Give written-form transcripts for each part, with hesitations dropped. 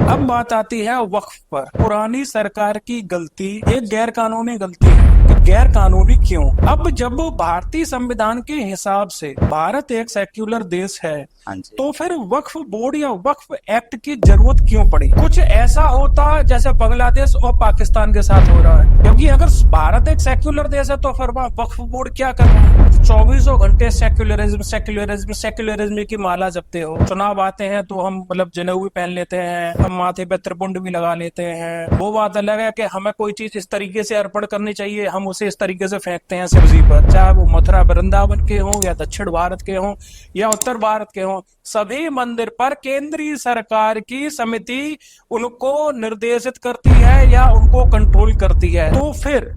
अब बात आती है वक्फ पर। पुरानी सरकार की गलती एक गैर कानूनी गलती है। गैर कानूनी क्यों? अब जब भारतीय संविधान के हिसाब से भारत एक सेक्युलर देश है, तो फिर वक्फ बोर्ड या वक्फ एक्ट की जरूरत क्यों पड़ी? कुछ ऐसा होता जैसे बांग्लादेश और पाकिस्तान के साथ हो रहा है, क्योंकि अगर भारत एक सेक्युलर देश है तो फिर वहाँ वक्फ बोर्ड क्या कर रहा है? 24 घंटे सेक्युलरिज्म सेक्युलरिज्म सेक्युलरिज्म की माला जपते हो। चुनाव आते हैं तो हम जनेऊ भी पहन लेते हैं, हम माथे पे त्रिपुंड भी लगा लेते हैं। वो बात अलग है कि हमें कोई चीज इस तरीके से अर्पण करनी चाहिए, हम उसे इस तरीके से फेंकते हैं शिवजी पर, चाहे वो मथुरा वृंदावन के हों या दक्षिण भारत के हों या उत्तर भारत के हों। सभी मंदिर पर केंद्रीय सरकार की समिति उनको निर्देशित करती है या उनको कंट्रोल करती है। तो फिर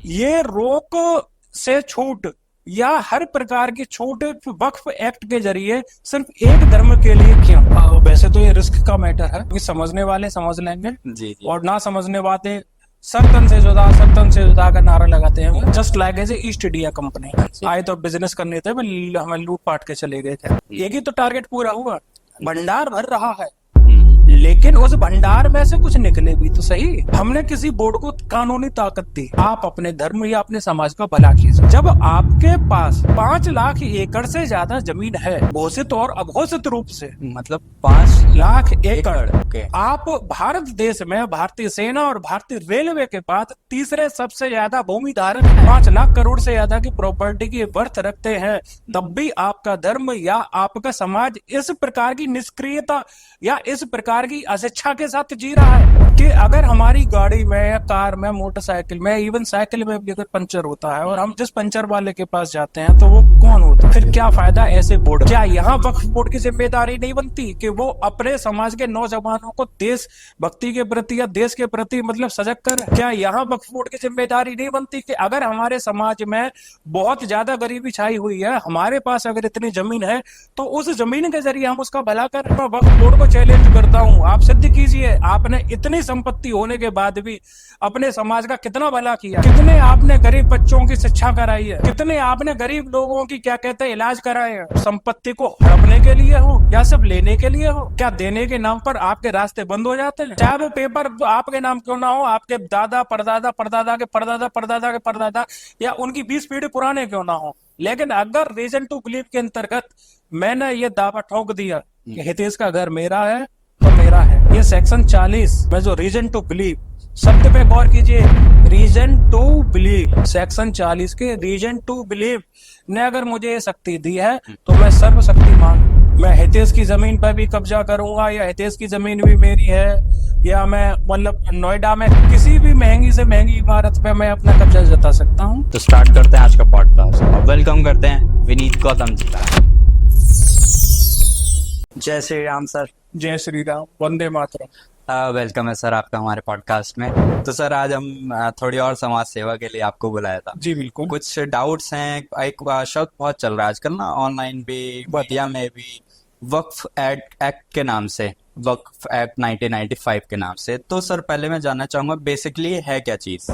ये रोक से छूट या हर प्रकार की छूट वक्फ एक्ट के जरिए सिर्फ एक धर्म के लिए क्यों? वैसे तो ये रिस्क का मैटर है, क्योंकि समझने वाले समझ लेंगे जी। और ना समझने वाले सरतन से जुदा का नारा लगाते हैं। Just like as east India company आए तो बिजनेस करने थे, हमें लूट पाट के चले गए थे। एक ही तो टारगेट पूरा हुआ, भंडार भर रहा है, लेकिन उस भंडार में से कुछ निकले भी तो सही। हमने किसी बोर्ड को कानूनी ताकत दी, आप अपने धर्म या अपने समाज का भला कीजिए। जब आपके पास 5 लाख एकड़ से ज्यादा जमीन है, घोषित और अघोषित रूप से, 5 लाख एकड़, आप भारत देश में भारतीय सेना और भारतीय रेलवे के बाद तीसरे सबसे ज्यादा भूमि धारक 5 लाख करोड़ से ज्यादा की प्रॉपर्टी की वर्थ रखते हैं, तब भी आपका धर्म या आपका समाज इस प्रकार की निष्क्रियता या इस प्रकार की अशिक्षा के साथ जी रहा है कि अगर हमारी गाड़ी में या कार में, मोटरसाइकिल में, इवन साइकिल में भी अगर पंचर होता है और हम जिस पंचर वाले के पास जाते हैं तो वो कौन होता है? फिर क्या फायदा ऐसे बोर्ड? क्या यहाँ वक्फ बोर्ड की जिम्मेदारी नहीं बनती कि वो अपने समाज के नौजवानों को देश भक्ति के प्रति या देश के प्रति सजग कर? क्या यहाँ वक्फ बोर्ड की जिम्मेदारी नहीं बनती कि अगर हमारे समाज में बहुत ज्यादा गरीबी छाई हुई है, हमारे पास अगर इतनी जमीन है तो उस जमीन के जरिए हम उसका भला कर? मैं वक्फ बोर्ड को चैलेंज करता हूँ, आप सिद्ध कीजिए, आपने इतनी संपत्ति होने के बाद भी अपने समाज का कितना भला किया? कितने आपने गरीब बच्चों की शिक्षा कराई है? कितने आपने गरीब लोगों की क्या कहते हैं इलाज कराए हैं? संपत्ति को हड़पने के लिए हो या सब लेने के लिए हो? क्या देने के नाम पर आपके रास्ते बंद हो जाते हैं? चाहे वो पेपर आपके नाम क्यों ना हो, आपके दादा परदादा परदादा के परदादा परदादा के परदादा या उनकी 20 पीढ़ी पुराने क्यों ना हो, लेकिन अगर रीजन टू बिलीव के अंतर्गत मैंने ये दावा ठोक दिया कि हितेश का घर मेरा है तो मेरा है, ये सेक्शन 40 में जो रीजन टू बिलीव शब्द पे गौर कीजिए, रीजन टू बिलीव, सेक्शन 40 के रीजन टू बिलीव ने अगर मुझे ये शक्ति दी है तो मैं सर्वशक्तिमान, मैं हितेश की जमीन पर भी कब्जा करूंगा या हितेश की जमीन भी मेरी है, या मैं नोएडा में किसी भी महंगी से महंगी इमारत पे मैं अपना कब्जा जता सकता हूँ। तो स्टार्ट करते हैं आज का पॉडकास्ट और वेलकम करते हैं विनीत गौतम जी का। जय श्री राम सर। जय श्री राम, वंदे मातरम। वेलकम है सर आपका हमारे पॉडकास्ट में। तो सर आज हम थोड़ी और समाज सेवा के लिए आपको बुलाया था। जी बिल्कुल। कुछ डाउट्स हैं, एक शब्द बहुत चल रहा है आजकल ना, ऑनलाइन भी, मीडिया में भी, वक्फ एक्ट के नाम से, वक्फ एक्ट 1995 के नाम से। तो सर पहले मैं जानना चाहूंगा बेसिकली है क्या चीज?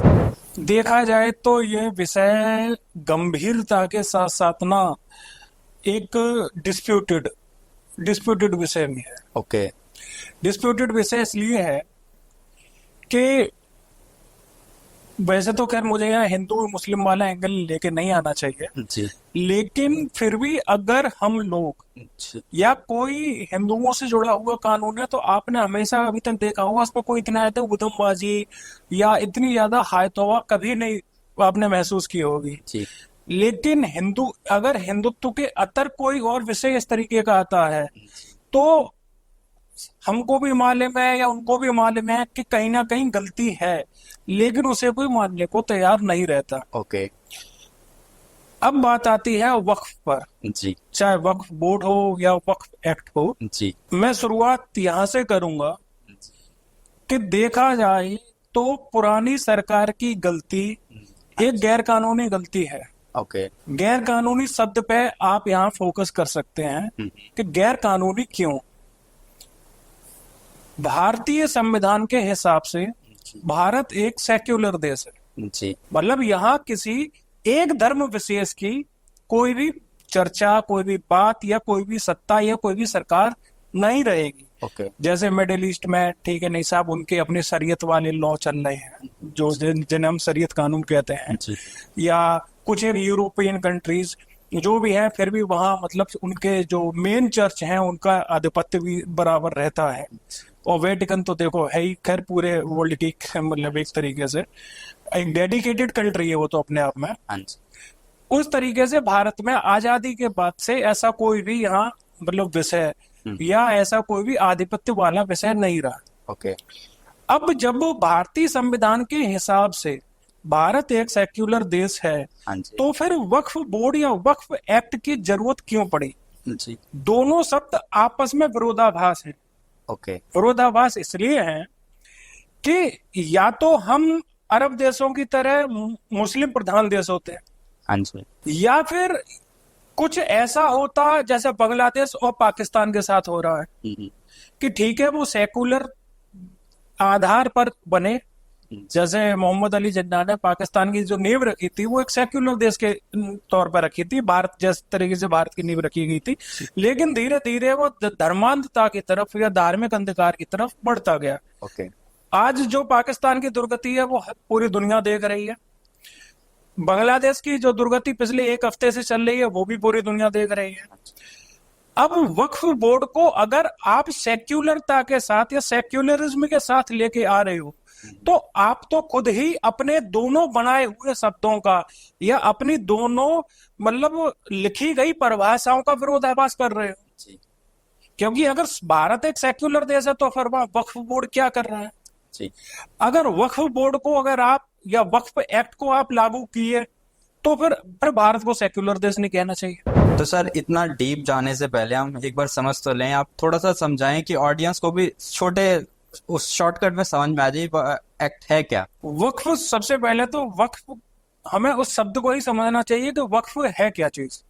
देखा जाए तो ये विषय गंभीरता के साथ साथ ना एक डिस्प्यूटेड विषय में है। ओके। डिस्प्यूटेड विषय इसलिए है कि वैसे तो खैर मुझे यहाँ हिंदू मुस्लिम वाला एंगल लेके नहीं आना चाहिए जी, लेकिन फिर भी अगर हम लोग या कोई हिंदुओं से जुड़ा हुआ कानून है तो आपने हमेशा अभी तक देखा होगा उस पर कोई इतना ज्यादा उधमबाजी या इतनी ज्यादा हाय तौबा कभी नहीं आपने महसूस की होगी जी। लेकिन अगर हिंदुत्व के अतर कोई और विषय इस तरीके का आता है तो हमको भी मालूम है या उनको भी मालूम है कि कहीं ना कहीं गलती है, लेकिन उसे कोई मानने को तैयार नहीं रहता। ओके। अब बात आती है वक्फ पर जी, चाहे वक्फ बोर्ड हो या वक्फ एक्ट हो जी। मैं शुरुआत यहाँ से करूंगा कि देखा जाए तो पुरानी सरकार की गलती एक गैर कानूनी गलती है। ओके। गैर कानूनी शब्द पे आप यहाँ फोकस कर सकते हैं कि गैर कानूनी क्यों? भारतीय संविधान के हिसाब से भारत एक सेक्युलर देश है जी। यहाँ किसी एक धर्म विशेष की कोई भी चर्चा, कोई भी बात या कोई भी सत्ता या कोई भी सरकार नहीं रहेगी। ओके। जैसे मिडिल ईस्ट में, ठीक है, नहीं साहब, उनके अपने शरीयत वाले लॉ चल रहे हैं, जो जिन्हें हम शरीयत कानून कहते हैं, जी। या कुछ एक यूरोपियन कंट्रीज जो भी हैं, फिर भी वहाँ मतलब उनके जो मेन चर्च हैं उनका आधिपत्य भी बराबर रहता है। और वेटिकन तो देखो है ही, खैर पूरे वर्ल्ड की मतलब एक तरीके से एक डेडिकेटेड कंट्री है वो तो अपने आप में। हाँ जी। उस तरीके से भारत में आजादी के बाद से ऐसा कोई भी यहाँ मतलब विषय या ऐसा कोई भी आधिपत्य वाला विषय नहीं रहा। ओके। अब जब भारतीय संविधान के हिसाब से भारत एक सेक्युलर देश है, हाँ जी। तो फिर वक्फ बोर्ड या वक्फ एक्ट की जरूरत क्यों पड़ी? जी। दोनों शब्द आपस में विरोधाभास है। ओके। विरोधाभास इसलिए है कि या तो हम अरब देशों की तरह मुस्लिम प्रधान देश होते हैं, हाँ जी। या फिर कुछ ऐसा होता जैसे बांग्लादेश और पाकिस्तान के साथ हो रहा है कि ठीक है वो सेकुलर आधार पर बने। जैसे मोहम्मद अली जिन्ना ने पाकिस्तान की जो नींव रखी थी वो एक सेक्युलर देश के तौर पर रखी थी, भारत जिस तरीके से भारत की नींव रखी गई थी, लेकिन धीरे धीरे वो धर्मांधता की तरफ या धार्मिक अंधकार की तरफ बढ़ता गया। ओके। आज जो पाकिस्तान की दुर्गति है वो पूरी दुनिया देख रही है। बांग्लादेश की जो दुर्गति पिछले एक हफ्ते से चल रही है वो भी पूरी दुनिया देख रही है। अब वक्फ बोर्ड को अगर आप सेक्युलरता के साथ या सेक्युलरिज्म के साथ लेके आ रहे हो, तो आप तो खुद ही अपने दोनों बनाए हुए शब्दों का या अपनी दोनों मतलब लिखी गई परिभाषाओं का विरोधाभास कर रहे हो। जी। क्योंकि अगर भारत एक सेक्युलर देश है तो फिर वहां वक्फ बोर्ड क्या कर रहा है? जी। अगर वक्फ बोर्ड को अगर आप या वक्फ एक्ट को आप लागू किए तो फिर भारत को सेक्युलर देश नहीं कहना चाहिए। तो सर इतना डीप जाने से पहले हम एक बार समझ तो लें, आप थोड़ा सा समझाएं कि ऑडियंस को भी छोटे उस शॉर्टकट में समझ में आ जाए एक्ट है क्या। वक्फ, सबसे पहले तो वक्फ, हमें उस शब्द को ही समझना चाहिए कि वक्फ है क्या चीज।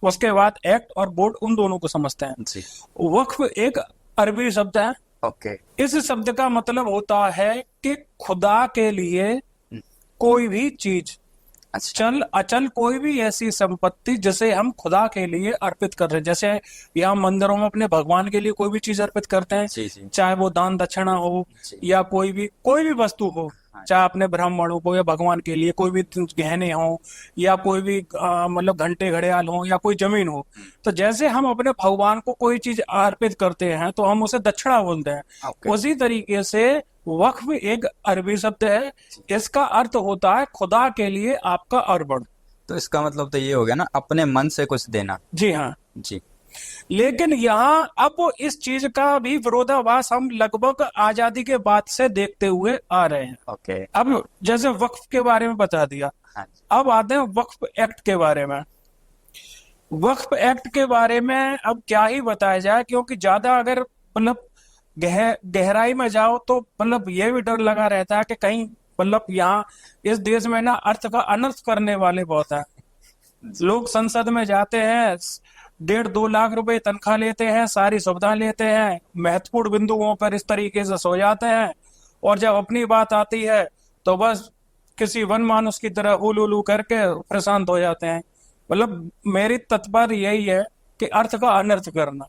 उसके बाद एक्ट और बोर्ड उन दोनों को समझते हैं। जी। वक्फ एक अरबी शब्द है। ओके। इस शब्द का मतलब होता है कि खुदा के लिए कोई भी चीज, अच्छा। चल अचल कोई भी ऐसी संपत्ति जिसे हम खुदा के लिए अर्पित कर रहे हैं। जैसे यहाँ मंदिरों में अपने भगवान के लिए कोई भी चीज अर्पित करते हैं, जी जी। चाहे वो दान दक्षिणा हो या कोई भी वस्तु हो, चाहे अपने ब्राह्मणों को या भगवान के लिए कोई भी गहने हो या कोई भी मतलब घंटे घड़ियाल हो या कोई जमीन हो, तो जैसे हम अपने भगवान को कोई चीज अर्पित करते हैं तो हम उसे दक्षिणा बोलते हैं। उसी तरीके से वक्फ एक अरबी शब्द है, इसका अर्थ होता है खुदा के लिए आपका अर्पण। तो इसका मतलब तो ये हो गया ना, अपने मन से कुछ देना। जी हाँ जी। लेकिन यहाँ अब इस चीज का भी विरोधाभास हम लगभग आजादी के बाद से देखते हुए आ रहे हैं। ओके। अब जैसे वक्फ के बारे में बता दिया, हाँ। अब आते हैं वक्फ एक्ट के बारे में। वक्फ एक्ट के बारे में अब क्या ही बताया जाए, क्योंकि ज्यादा अगर मतलब गहराई में जाओ तो मतलब ये भी डर लगा रहता है कि कहीं मतलब यहाँ इस देश में ना अर्थ का अनर्थ करने वाले बहुत हैं। लोग संसद में जाते हैं, 1.5-2 लाख रुपए तनख्वाह लेते हैं, सारी सुविधा लेते हैं, महत्वपूर्ण बिंदुओं पर इस तरीके से सो जाते हैं, और जब अपनी बात आती है तो बस किसी वन मानुस की तरह उलू करके प्रशांत हो जाते हैं। मतलब मेरी तात्पर्य यही है कि अर्थ का अनर्थ करना।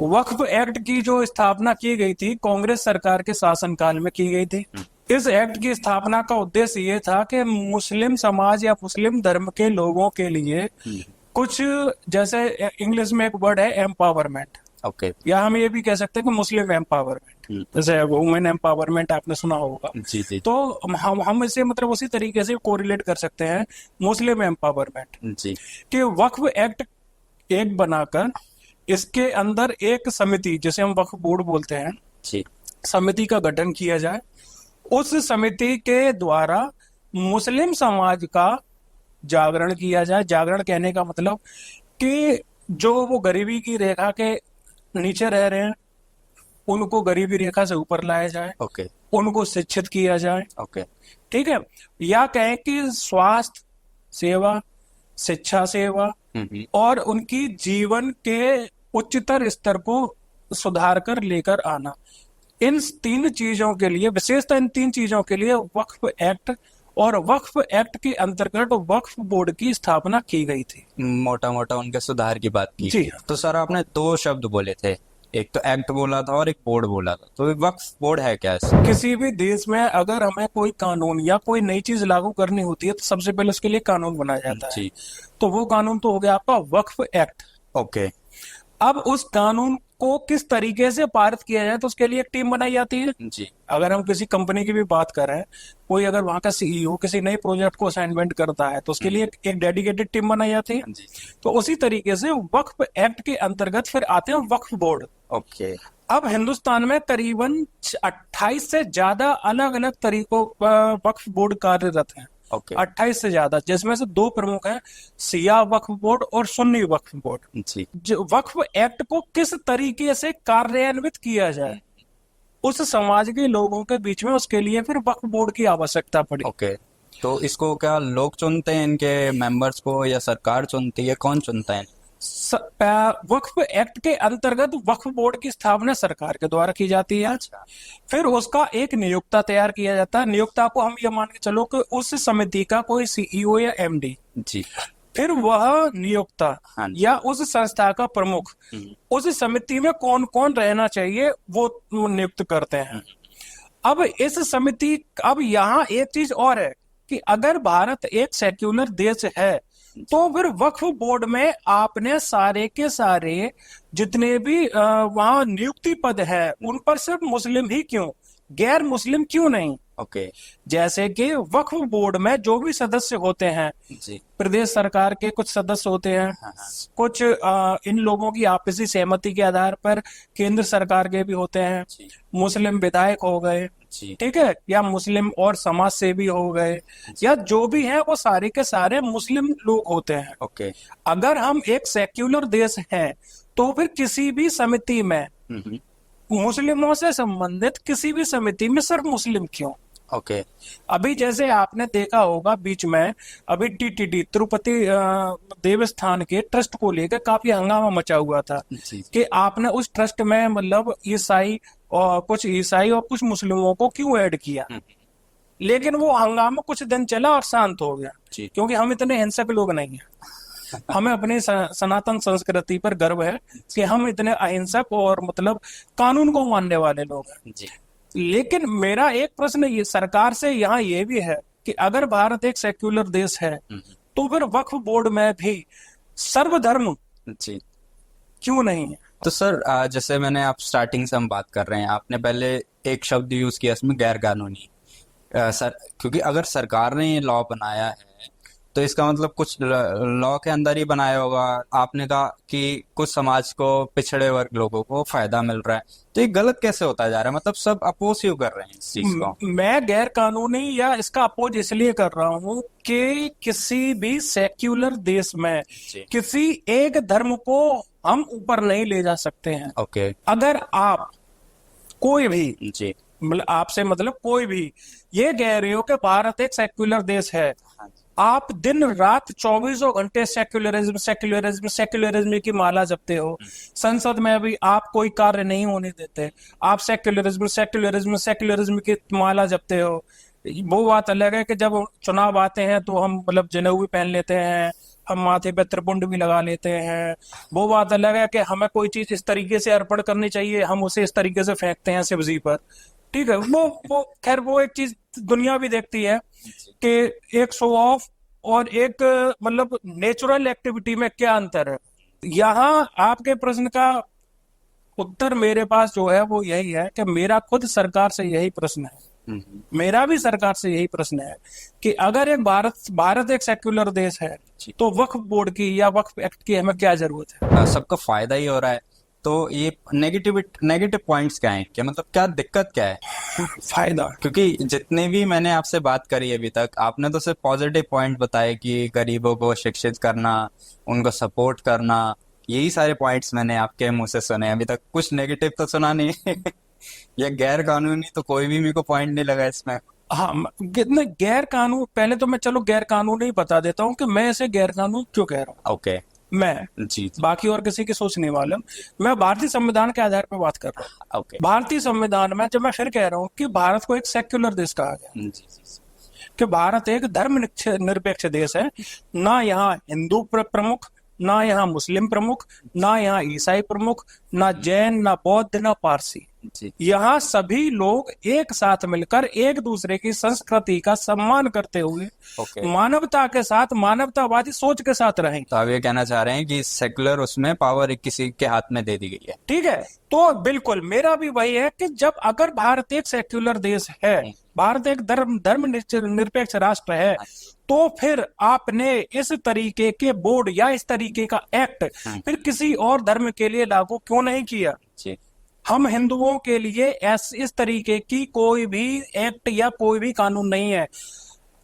वक्फ एक्ट की जो स्थापना की गई थी कांग्रेस सरकार के शासनकाल में की गई थी। इस एक्ट की स्थापना का उद्देश्य ये था कि मुस्लिम समाज या मुस्लिम धर्म के लोगों के लिए कुछ, जैसे इंग्लिश में एक वर्ड है एम्पावरमेंट, ओके, या हम ये भी कह सकते हैं कि मुस्लिम एम्पावरमेंट, जैसे वुमेन एम्पावरमेंट आपने सुना होगा। जी जी। तो हम इसे मतलब उसी तरीके से कोरिलेट कर सकते हैं मुस्लिम एम्पावरमेंट जी। कि वक्फ एक्ट एक बनाकर इसके अंदर एक समिति, जिसे हम वक्फ बोर्ड बोलते हैं, जी, समिति का गठन किया जाए। उस समिति के द्वारा मुस्लिम समाज का जागरण किया जाए। जागरण कहने का मतलब कि जो वो गरीबी की रेखा के नीचे रह रहे हैं उनको गरीबी रेखा से ऊपर लाया जाए, ओके, उनको शिक्षित किया जाए, ओके, ठीक है। या कहें कि स्वास्थ्य सेवा, शिक्षा सेवा और उनकी जीवन के उच्चतर स्तर को सुधार कर लेकर आना, इन 3 चीजों के लिए, विशेषतः इन 3 चीजों के लिए वक्फ एक्ट और वक्फ एक्ट के अंतर्गत वक्फ बोर्ड की स्थापना की गई थी। मोटा मोटा उनके सुधार की बात की। जी। तो सर आपने 2 शब्द बोले थे, एक तो एक्ट बोला था और एक बोर्ड बोला था, तो वक्फ बोर्ड है क्या इसमें? किसी भी देश में अगर हमें कोई कानून या कोई नई चीज लागू करनी होती है तो सबसे पहले उसके लिए कानून बनाया जाता है। जी। तो वो कानून तो हो गया आपका वक्फ एक्ट। ओके। अब उस कानून को किस तरीके से पारित किया जाए तो उसके लिए एक टीम बनाई जाती है। जी। अगर हम किसी कंपनी की भी बात करें, कोई अगर वहां का सीईओ किसी नए प्रोजेक्ट को असाइनमेंट करता है तो उसके लिए एक डेडिकेटेड टीम बनाई जाती है। जी। तो उसी तरीके से वक्फ एक्ट के अंतर्गत फिर आते हैं वक्फ बोर्ड। ओके। अब हिंदुस्तान में करीबन 28 से ज्यादा अलग अलग तरीकों वक्फ बोर्ड कार्यरत हैं। ओके। 28 से ज्यादा, जिसमें से दो प्रमुख हैं, सिया वक्फ बोर्ड और सुन्नी वक्फ बोर्ड। जी। जो वक्फ एक्ट को किस तरीके से कार्यान्वित किया जाए उस समाज के लोगों के बीच में, उसके लिए फिर वक्फ बोर्ड की आवश्यकता पड़ी। ओके। तो इसको क्या लोग चुनते हैं, इनके मेंबर्स को, या सरकार चुनती है? कौन चुनता है? वक्फ एक्ट के अंतर्गत वक्फ बोर्ड की स्थापना सरकार के द्वारा की जाती है। फिर उसका एक नियोक्ता तैयार किया जाता है। नियोक्ता को हम ये मान के चलो कि उस समिति का कोई सीईओ या एमडी, जी। फिर वह नियोक्ता हाँ जी। या उस संस्था का प्रमुख उस समिति में कौन कौन रहना चाहिए वो नियुक्त करते हैं। अब इस समिति, अब यहाँ एक चीज और है कि अगर भारत एक सेक्युलर देश है तो फिर वक्फ बोर्ड में आपने सारे के सारे जितने भी वहाँ नियुक्ति पद है उन पर सिर्फ मुस्लिम ही क्यों, गैर मुस्लिम क्यों नहीं। ओके। जैसे कि वक्फ बोर्ड में जो भी सदस्य होते हैं, जी। प्रदेश सरकार के कुछ सदस्य होते हैं, कुछ इन लोगों की आपसी सहमति के आधार पर केंद्र सरकार के भी होते हैं, जी। मुस्लिम विधायक हो गए, जी। ठीक है, या मुस्लिम और समाज सेवी हो गए, या जो भी है वो सारे के सारे मुस्लिम लोग होते हैं। ओके। अगर हम एक सेक्युलर देश हैं तो फिर किसी भी समिति में मुस्लिमों से संबंधित किसी भी समिति में सिर्फ मुस्लिम क्यों। ओके। अभी जैसे आपने देखा होगा बीच में अभी टीटीडी तिरुपति देवस्थान के ट्रस्ट को लेकर काफी हंगामा मचा हुआ था जी। कि आपने उस ट्रस्ट में मतलब ईसाई और कुछ मुस्लिमों को क्यों ऐड किया। लेकिन वो हंगामा कुछ दिन चला और शांत हो गया, जी। क्योंकि हम इतने हिंसक लोग नहीं हैं। हमें अपनी सनातन संस्कृति पर गर्व है कि हम इतने अहिंसक और मतलब कानून को मानने वाले लोग हैं। जी। लेकिन मेरा एक प्रश्न ये सरकार से यहाँ ये भी है कि अगर भारत एक सेक्युलर देश है तो फिर वक्फ बोर्ड में भी सर्वधर्म जी। क्यों नहीं है। तो सर, जैसे मैंने, आप स्टार्टिंग से हम बात कर रहे हैं, आपने पहले एक शब्द यूज किया इसमें, गैर कानूनी। सर, क्योंकि अगर सरकार ने ये लॉ बनाया है तो इसका मतलब कुछ लॉ के अंदर ही बनाया होगा। आपने कहा कि कुछ समाज को, पिछड़े वर्ग लोगों को फायदा मिल रहा है, तो ये गलत कैसे होता जा रहा है? मतलब सब अपोज क्यों कर रहे हैं इस चीज को? मैं गैर कानूनी या इसका अपोज इसलिए कर रहा हूँ कि किसी भी सेक्युलर देश में किसी एक धर्म को हम ऊपर नहीं ले जा सकते हैं। ओके। अगर आप कोई भी, जी। मतलब आपसे मतलब कोई भी ये कह रहे हो कि भारत एक सेक्युलर देश है, आप दिन रात 24 घंटे सेक्युलरिज्म सेक्युलरिज्म सेक्युलरिज्म की माला जपते हो, संसद में भी आप कोई कार्य नहीं होने देते, आप सेक्युलरिज्म सेक्युलरिज्म सेक्युलरिज्म की माला जपते हो। वो बात अलग है कि जब चुनाव आते हैं तो हम मतलब जनेऊ भी पहन लेते हैं, हम माथे पे त्रिपुंड भी लगा लेते हैं। वो बात अलग है कि हमें कोई चीज इस तरीके से अर्पण करनी चाहिए, हम उसे इस तरीके से फेंकते हैं शिव जी पर, ठीक है। वो खैर वो एक चीज दुनिया भी देखती है कि एक शो ऑफ और एक मतलब नेचुरल एक्टिविटी में क्या अंतर है। यहाँ आपके प्रश्न का उत्तर मेरे पास जो है वो यही है कि मेरा खुद सरकार से यही प्रश्न है, मेरा भी सरकार से यही प्रश्न है कि अगर एक भारत एक सेक्युलर देश है तो वक्फ बोर्ड की या वक्फ एक्ट की हमें क्या जरूरत है। सबका फायदा ही हो रहा है, तो ये नेगेटिव पॉइंट्स क्या हैं? क्या मतलब, क्या दिक्कत क्या है? फायदा, क्योंकि जितने भी मैंने आपसे बात करी अभी तक, आपने तो सिर्फ पॉजिटिव पॉइंट बताए कि गरीबों को शिक्षित करना, उनको सपोर्ट करना, यही सारे पॉइंट्स मैंने आपके मुंह से सुने। अभी तक कुछ नेगेटिव तो सुना नहीं। या गैर कानूनी तो कोई भी मेरे को पॉइंट नहीं लगा इसमें। हाँ, कितने गैर कानून, पहले तो मैं चलो गैर कानूनी बता देता हूँ कि मैं इसे गैर कानून क्यों कह रहा हूँ। ओके। मैं जी। बाकी और किसी की सोच नहीं मालूम, मैं भारतीय संविधान के आधार पर बात कर रहा हूँ। ओके। भारतीय संविधान में जब मैं फिर कह रहा हूँ कि भारत को एक सेक्युलर देश कहा गया, जी। कि भारत एक धर्म निरपेक्ष देश है, ना यहाँ हिंदू प्रमुख, ना यहाँ मुस्लिम प्रमुख, ना यहाँ ईसाई प्रमुख, ना जैन, ना बौद्ध, ना पारसी। जी यहाँ सभी लोग एक साथ मिलकर एक दूसरे की संस्कृति का सम्मान करते हुए ओके। मानवता के साथ, मानवतावादी सोच के साथ रहेंगे। तो आप ये कहना चाह रहे हैं कि सेकुलर उसमें पावर किसी के हाथ में दे दी गई है। ठीक है, तो बिल्कुल मेरा भी वही है कि जब अगर भारत एक सेक्युलर देश है, भारत एक धर्म निरपेक्ष राष्ट्र है, तो फिर आपने इस तरीके के बोर्ड या इस तरीके का एक्ट फिर किसी और धर्म के लिए लागू क्यों नहीं किया? जी हम हिंदुओं के लिए इस तरीके की कोई भी एक्ट या कोई भी कानून नहीं है।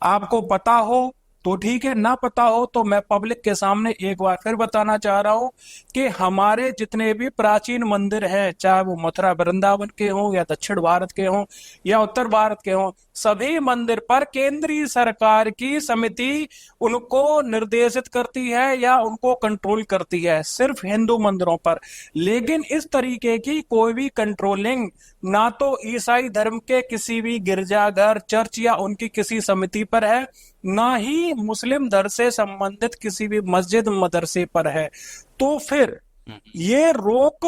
आपको पता हो तो ठीक है, ना पता हो तो मैं पब्लिक के सामने एक बार फिर बताना चाह रहा हूं कि हमारे जितने भी प्राचीन मंदिर हैं, चाहे वो मथुरा वृंदावन के हों या दक्षिण भारत के हों या उत्तर भारत के हों, सभी मंदिर पर केंद्रीय सरकार की समिति उनको निर्देशित करती है या उनको कंट्रोल करती है, सिर्फ हिंदू मंदिरों पर। लेकिन इस तरीके की कोई भी कंट्रोलिंग ना तो ईसाई धर्म के किसी भी गिरजाघर, चर्च या उनकी किसी समिति पर है, ना ही मुस्लिम धर्म से संबंधित किसी भी मस्जिद मदरसे पर है। तो फिर ये रोक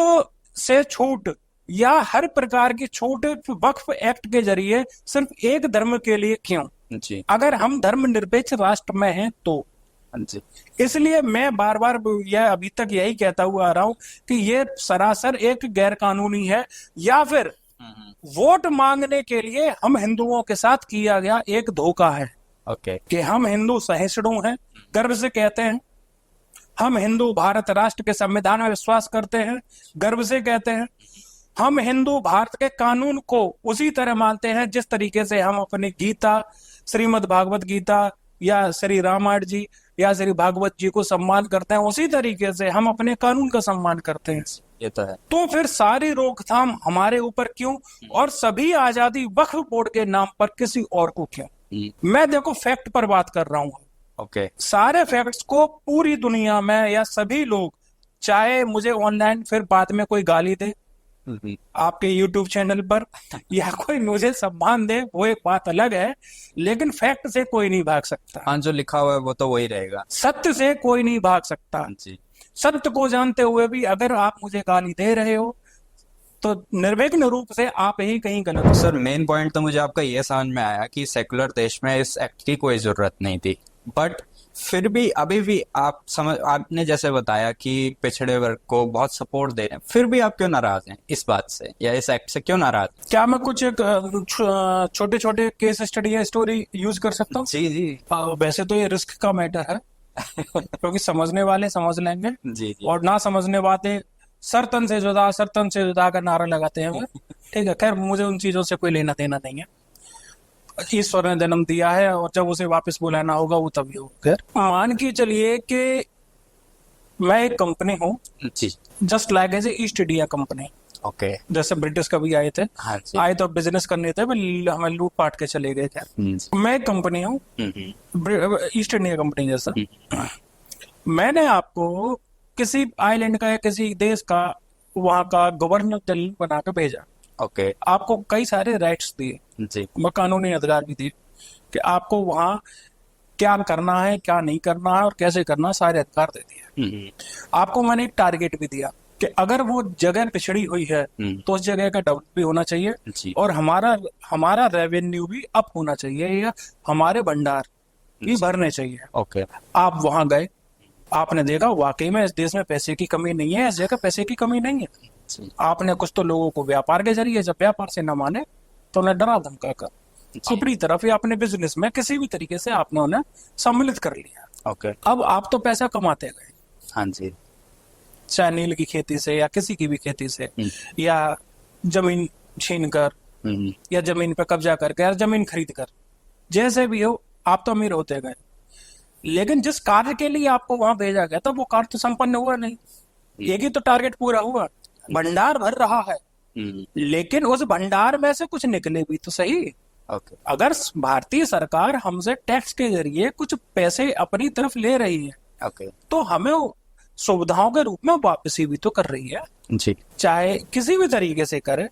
से छूट या हर प्रकार की छूट वक्फ एक्ट के जरिए सिर्फ एक धर्म के लिए क्यों? जी अगर हम धर्मनिरपेक्ष राष्ट्र में हैं तो। जी इसलिए मैं बार बार यह अभी तक यही कहता हुआ आ रहा हूं कि ये सरासर एक गैर कानूनी है, या फिर वोट मांगने के लिए हम हिंदुओं के साथ किया गया एक धोखा है। ओके। कि हम हिंदू सहिष्णु हैं, गर्व से कहते हैं। हम हिंदू भारत राष्ट्र के संविधान में विश्वास करते हैं, गर्व से कहते हैं। हम हिंदू भारत के कानून को उसी तरह मानते हैं जिस तरीके से हम अपनी गीता, श्रीमद् भागवत गीता या श्री रामायण जी या श्री भागवत जी को सम्मान करते हैं, उसी तरीके से हम अपने कानून का सम्मान करते हैं। ये तो है। तो फिर सारी रोकथाम हमारे ऊपर क्यों, और सभी आजादी वक्फ बोर्ड के नाम पर किसी और को क्यों? मैं देखो फैक्ट पर बात कर रहा हूं। ओके। सारे फैक्ट्स को पूरी दुनिया में या सभी लोग, चाहे मुझे ऑनलाइन फिर बाद में कोई गाली दे आपके YouTube चैनल पर या कोई मुझे सम्मान दे, वो एक बात अलग है, लेकिन फैक्ट से कोई नहीं भाग सकता। हाँ, जो लिखा हुआ है वो तो वही रहेगा। सत्य से कोई नहीं भाग सकता। जी सत्य को जानते हुए भी अगर आप मुझे गाली दे रहे हो तो निर्विघ्न रूप से आप ही कहीं गलत हो। सर, मेन पॉइंट तो मुझे आपका ये समझ में आया कि सेकुलर देश में इस एक्ट की कोई जरूरत नहीं थी, बट फिर भी अभी भी आपने जैसे बताया कि पिछड़े वर्ग को बहुत सपोर्ट दे रहे हैं, फिर भी आप क्यों नाराज हैं इस बात से या इस एक्ट से क्यों नाराज? क्या मैं कुछ छोटे छोटे केस स्टडी या स्टोरी यूज कर सकता हूँ? जी जी वैसे तो ये रिस्क का मैटर है क्योंकि समझने वाले समझ लेंगे जी जी। और ना समझने वाले सरतन से जुदा का नारा लगाते हैं वो। ठीक है, खैर मुझे उन चीजों से कोई लेना देना नहीं है। ईश्वर ने जन्म दिया है और जब उसे वापस बुलाना होगा वो तभी होगा। खैर मान के चलिए कि मैं एक कंपनी हूँ, जी just like as east India company. Okay. जैसे ब्रिटिश कभी आए थे, हाँ जी। आए तो बिजनेस करने थे, हमें लूट पाट के चले गए। खैर मैं एक कंपनी हूँ, ईस्ट इंडिया कंपनी जैसा। मैंने आपको किसी आइलैंड का या किसी देश का वहां का गवर्नर जनरल बना के भेजा। ओके। आपको कई सारे राइट्स दिए, जी कानूनी अधिकार भी दिए कि आपको वहां क्या करना है, क्या नहीं करना है और कैसे करना है, सारे अधिकार दे दिए। आपको मैंने एक टारगेट भी दिया कि अगर वो जगह पिछड़ी हुई है तो उस जगह का डेवलप भी होना चाहिए जी। और हमारा रेवेन्यू भी अप होना चाहिए या हमारे भंडार भी भरने चाहिए। ओके। आप वहां गए, आपने देखा वाकई में इस देश में पैसे की कमी नहीं है, इस जगह पैसे की कमी नहीं है। आपने कुछ तो लोगों को व्यापार के जरिए, जब व्यापार से न माने तो उन्हें डरा धमका कर अपनी तरफ या अपने बिजनेस में किसी भी तरीके से आपने उन्हें सम्मिलित कर लिया। ओके। अब आप तो पैसा कमाते गए, हाँ जी। चाहे नील की खेती से या किसी की भी खेती से, या जमीन छीन कर या जमीन पे कब्जा करके या जमीन खरीद कर, जैसे भी हो आप तो अमीर होते गए। लेकिन जिस कार्य के लिए आपको वहां भेजा गया था वो कार्य तो संपन्न हुआ नहीं। एक ही तो टारगेट पूरा हुआ, भंडार भर रहा है, लेकिन उस भंडार में से कुछ निकले भी तो सही। ओके। अगर भारतीय सरकार हमसे टैक्स के जरिए कुछ पैसे अपनी तरफ ले रही है, ओके, तो हमें सुविधाओं के रूप में वापसी भी तो कर रही है, जी। चाहे किसी भी तरीके से करे।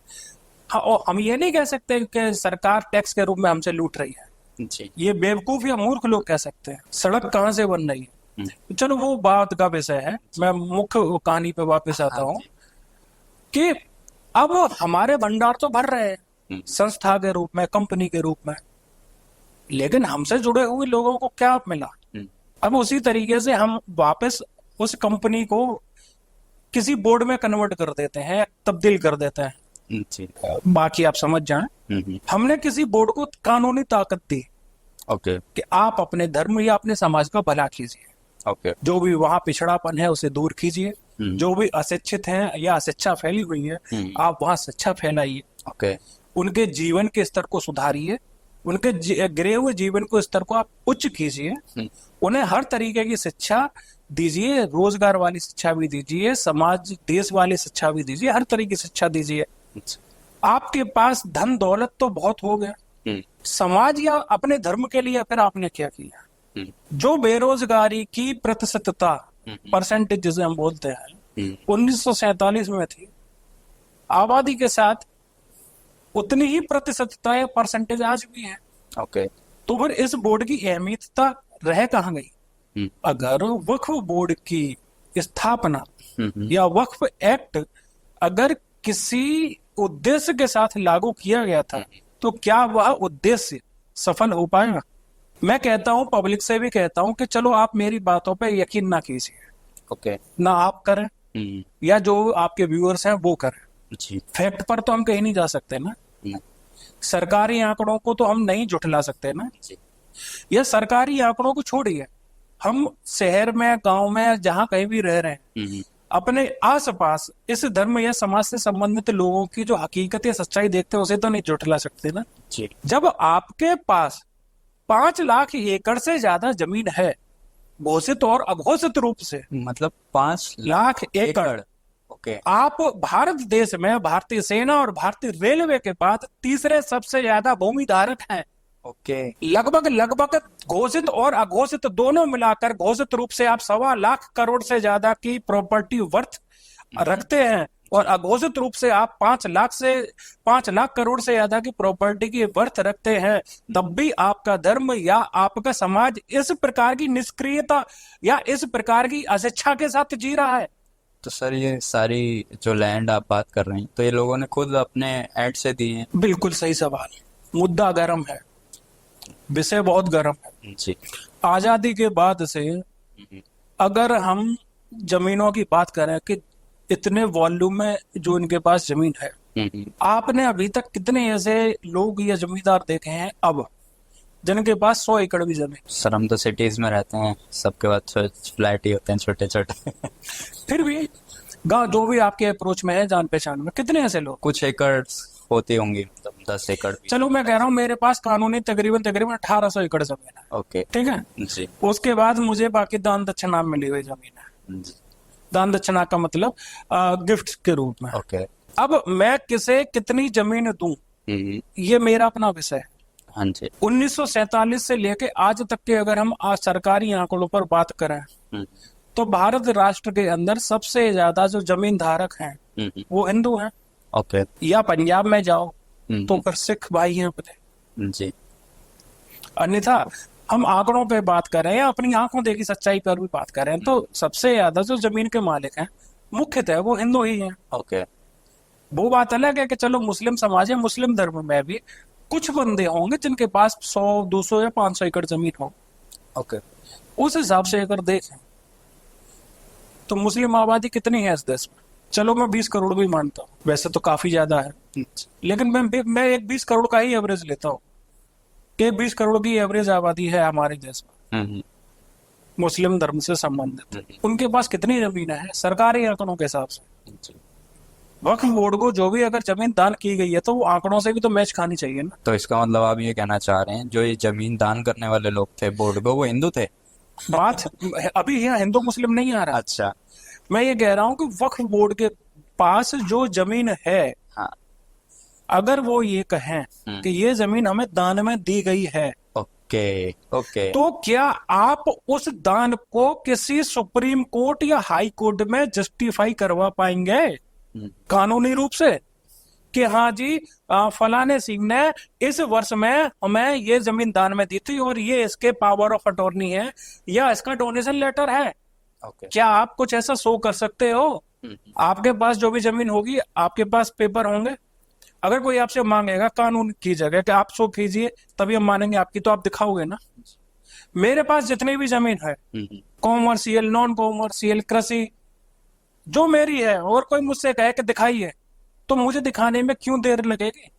और हम ये नहीं कह सकते कि सरकार टैक्स के रूप में हमसे लूट रही है। जी। ये बेवकूफ या मूर्ख लोग कह सकते हैं। सड़क कहाँ से बन रही है? चलो वो बात का विषय है, मैं मुख्य कहानी पे वापस आता हूँ कि अब हमारे भंडार तो भर रहे हैं संस्था के रूप में, कंपनी के रूप में, लेकिन हमसे जुड़े हुए लोगों को क्या मिला? अब उसी तरीके से हम वापस उस कंपनी को किसी बोर्ड में कन्वर्ट कर देते हैं, तब्दील कर देते हैं। जी। बाकी आप समझ जाएं, हमने किसी बोर्ड को कानूनी ताकत दी ओके। कि आप अपने धर्म या अपने समाज का भला कीजिए, ओके। जो भी वहां पिछड़ापन है उसे दूर कीजिए, जो भी अशिक्षित हैं या अशिक्षा फैली हुई है आप वहां शिक्षा फैलाइए, ओके। उनके जीवन के स्तर को सुधारिए, उनके गिरे हुए जीवन को स्तर को आप उच्च कीजिए, उन्हें हर तरीके की शिक्षा दीजिए, रोजगार वाली शिक्षा भी दीजिए, समाज देश वाली शिक्षा भी दीजिए, हर तरह की शिक्षा दीजिए। आपके पास धन दौलत तो बहुत हो गया, समाज या अपने धर्म के लिए फिर आपने क्या किया? जो बेरोजगारी की प्रतिशतता, परसेंटेज जिसे हम बोलते हैं, 1947 में थी, आबादी के साथ उतनी ही प्रतिशतता या परसेंटेज आज भी है। ओके। तो फिर इस बोर्ड की अहमियतता रह कहाँ गई? अगर वक्फ बोर्ड की स्थापना या वक्फ एक्ट अगर किसी उद्देश्य के साथ लागू किया गया था तो क्या वह उद्देश्य सफल हो पाएगा? मैं कहता हूं, पब्लिक से भी कहता हूं कि चलो आप मेरी बातों पे यकीन ना कीजिए, ओके। ना आप करें या जो आपके व्यूअर्स हैं वो करें, जी। फैक्ट पर तो हम कहीं नहीं जा सकते ना, सरकारी आंकड़ों को तो हम नहीं जुटला सकते ना। जी। यह सरकारी आंकड़ों को छोड़िए, हम शहर में, गांव में, जहां कहीं भी रह रहे हैं, अपने आसपास इस धर्म या समाज से संबंधित लोगों की जो हकीकत या सच्चाई देखते हैं उसे तो नहीं जुटला सकते ना। जी। जब आपके पास 5 लाख एकड़ से ज्यादा जमीन है, घोषित और अघोषित रूप से, मतलब 5 लाख एकड़, ओके। आप भारत देश में भारतीय सेना और भारतीय रेलवे के बाद तीसरे सबसे ज्यादा भूमि धारक हैं। ओके। लगभग घोषित और अघोषित दोनों मिलाकर घोषित रूप से आप 1.25 लाख करोड़ से ज्यादा की प्रॉपर्टी वर्थ रखते हैं और अघोषित रूप से आप 5 लाख करोड़ से ज्यादा की प्रॉपर्टी की वर्थ रखते हैं। तब भी आपका धर्म या आपका समाज इस प्रकार की निष्क्रियता या इस प्रकार की अशिक्षा के साथ जी रहा है। तो सर ये सारी जो लैंड आप बात कर रहे हैं तो ये लोगों ने खुद अपने ऐड से दी है? बिल्कुल सही सवाल, मुद्दा गर्म है, विषय बहुत गर्म है। जी। आजादी के बाद से अगर हम जमीनों की बात करें कि इतने वॉल्यूम में जो इनके पास जमीन है, आपने अभी तक कितने ऐसे लोग या जमींदार देखे हैं अब जिनके पास 100 एकड़ भी जमीन? सर हम तो सिटीज में रहते हैं, सबके पास फ्लैट ही होते हैं छोटे छोटे। फिर भी गांव जो भी आपके अप्रोच में है, जान पहचान में, कितने ऐसे लोग? कुछ एकड़ होती होंगी, मतलब 10 एकड़ भी। चलो मैं कह रहा हूँ मेरे पास कानूनी तकरीबन 1800 एकड़ जमीन है। ओके। ठीक है जी। उसके बाद मुझे बाकी दान दक्षिणा मिली हुई जमीन है। जी। दान दक्षिणा का मतलब गिफ्ट के रूप में। ओके। अब मैं किसे कितनी जमीन दूं ये मेरा अपना विषय है। हाँ जी। 1947 से लेके आज तक के अगर हम आज सरकारी आंकड़ों पर बात करें तो भारत राष्ट्र के अंदर सबसे ज्यादा जो जमीन धारक हैं वो हिंदू हैं। ओके। या पंजाब में जाओ तो फिर सिख भाई हैं अपने। जी। अन्यथा हम आंकड़ों पे बात करें या अपनी आंखों देखी सच्चाई पर भी बात करें तो सबसे ज्यादा जो जमीन के मालिक हैं मुख्यतः वो हिंदू ही हैं। ओके। वो बात अलग है कि चलो मुस्लिम समाज है, मुस्लिम धर्म में भी कुछ बंदे होंगे जिनके पास 100, 200 या 500 एकड़ जमीन हो। ओके। उस हिसाब से अगर देखें तो मुस्लिम आबादी कितनी है इस देश में? चलो मैं 20 करोड़ भी मानता हूँ, वैसे तो काफी ज्यादा है, लेकिन मैं एक 20 करोड़ का ही एवरेज लेता हूँ कि 20 करोड़ की एवरेज आबादी है हमारे देश में मुस्लिम धर्म से संबंधित। उनके पास कितनी जमीन है सरकारी आंकड़ों के हिसाब से? वक्फ बोर्ड को जो भी अगर जमीन दान की गई है तो वो आंकड़ों से भी तो मैच खानी चाहिए ना। तो इसका मतलब आप ये कहना चाह रहे हैं जो ये जमीन दान करने वाले लोग थे बोर्ड को, वो हिंदू थे? बात अभी यहाँ हिंदू मुस्लिम नहीं आ रहा। अच्छा। मैं ये कह रहा हूँ कि वक्फ बोर्ड के पास जो जमीन है, हाँ। अगर वो ये कहें कि ये जमीन हमें दान में दी गई है, ओके। ओके। तो क्या आप उस दान को किसी सुप्रीम कोर्ट या हाई कोर्ट में जस्टिफाई करवा पाएंगे कानूनी रूप से? कि हाँ जी फलाने सिंह ने इस वर्ष में हमें ये जमीन दान में दी थी और ये इसके पावर ऑफ अटॉर्नी है या इसका डोनेशन लेटर है। ओके। क्या आप कुछ ऐसा शो कर सकते हो? आपके पास जो भी जमीन होगी आपके पास पेपर होंगे। अगर कोई आपसे मांगेगा कानून की जगह कि आप शो कीजिए तभी हम मानेंगे आपकी, तो आप दिखाओगे ना। मेरे पास जितनी भी जमीन है, कॉमर्शियल, नॉन कॉमर्शियल, कृषि, जो मेरी है, और कोई मुझसे कहे कि दिखाइए, तो मुझे दिखाने में क्यों देर लगेगी?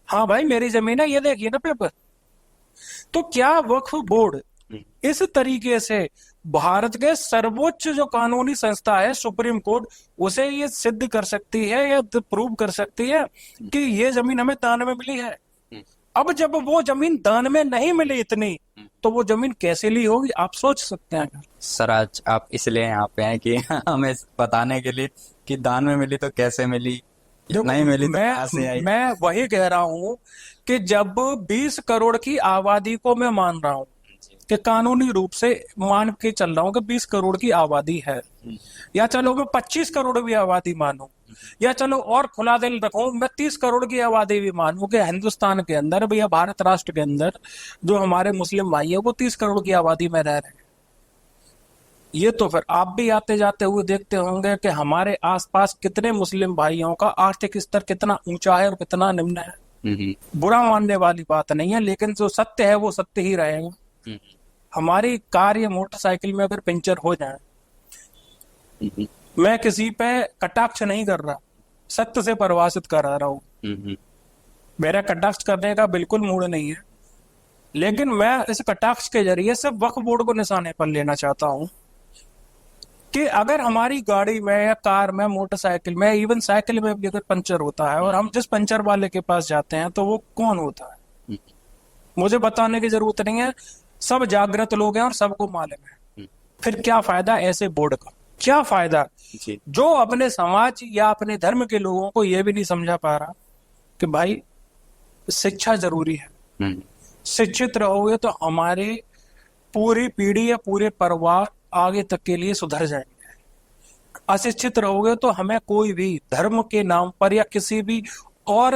हाँ भाई मेरी जमीन है, ये देखिए ना पेपर। तो क्या वक्फ बोर्ड इस तरीके से भारत के सर्वोच्च जो कानूनी संस्था है सुप्रीम कोर्ट, उसे ये सिद्ध कर सकती है या प्रूव कर सकती है कि ये जमीन हमें दान में मिली है? अब जब वो जमीन दान में नहीं मिली इतनी, तो वो जमीन कैसे ली होगी आप सोच सकते हैं? सर आज आप इसलिए यहाँ पे हैं कि हमें बताने के लिए कि दान में मिली तो कैसे मिली, नहीं मिली तो कहाँ से आई। मैं वही कह रहा हूँ कि जब 20 करोड़ की आबादी को मैं मान रहा हूँ कि कानूनी रूप से मान के चल रहा हूँ कि 20 करोड़ की आबादी है, या चलो मैं 25 करोड़ भी आबादी मानूं, या चलो और खुला दिल रखूं मैं 30 करोड़ की आबादी भी मानूं कि हिंदुस्तान के अंदर भैया, भारत राष्ट्र के अंदर जो हमारे मुस्लिम भाई है वो 30 करोड़ की आबादी में रह रहे हैं। ये तो फिर आप भी आते जाते हुए देखते होंगे कि हमारे आसपास कितने मुस्लिम भाइयों का आर्थिक स्तर कितना ऊंचा है और कितना निम्न है। बुरा मानने वाली बात नहीं है, लेकिन जो सत्य है वो सत्य ही रहेगा। हमारी कार या मोटरसाइकिल में अगर पंचर हो जाए, मैं किसी पे कटाक्ष नहीं कर रहा, सत्य से परिभाषित कर रहा हूँ। मेरा कटाक्ष करने का बिल्कुल मूड नहीं है, लेकिन मैं इस कटाक्ष के जरिए से वक्फ बोर्ड को निशाने पर लेना चाहता हूँ कि अगर हमारी गाड़ी में या कार में, मोटरसाइकिल में, इवन साइकिल में भी अगर पंचर होता है और हम जिस पंचर वाले के पास जाते हैं तो वो कौन होता है? मुझे बताने की जरूरत नहीं है, सब जागृत लोग हैं और सबको मालूम है। फिर क्या फायदा ऐसे बोर्ड का? क्या फायदा जो अपने समाज या अपने धर्म के लोगों को यह भी नहीं समझा पा रहा कि भाई शिक्षा जरूरी है। शिक्षित रहोगे तो हमारे पूरी पीढ़ी या पूरे परिवार आगे तक के लिए सुधर जाएंगे। अशिक्षित रहोगे तो हमें कोई भी धर्म के नाम पर या किसी भी और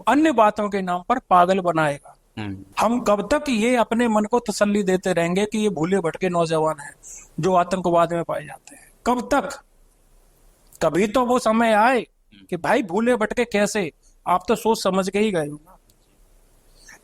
अन्य बातों के नाम पर पागल बनाएगा। हम कब तक ये अपने मन को तसल्ली देते रहेंगे कि ये भूले भटके नौजवान हैं जो आतंकवाद में पाए जाते हैं? कब तक? कभी तो वो समय आए कि भाई भूले भटके कैसे, आप तो सोच समझ के ही गए हो ना।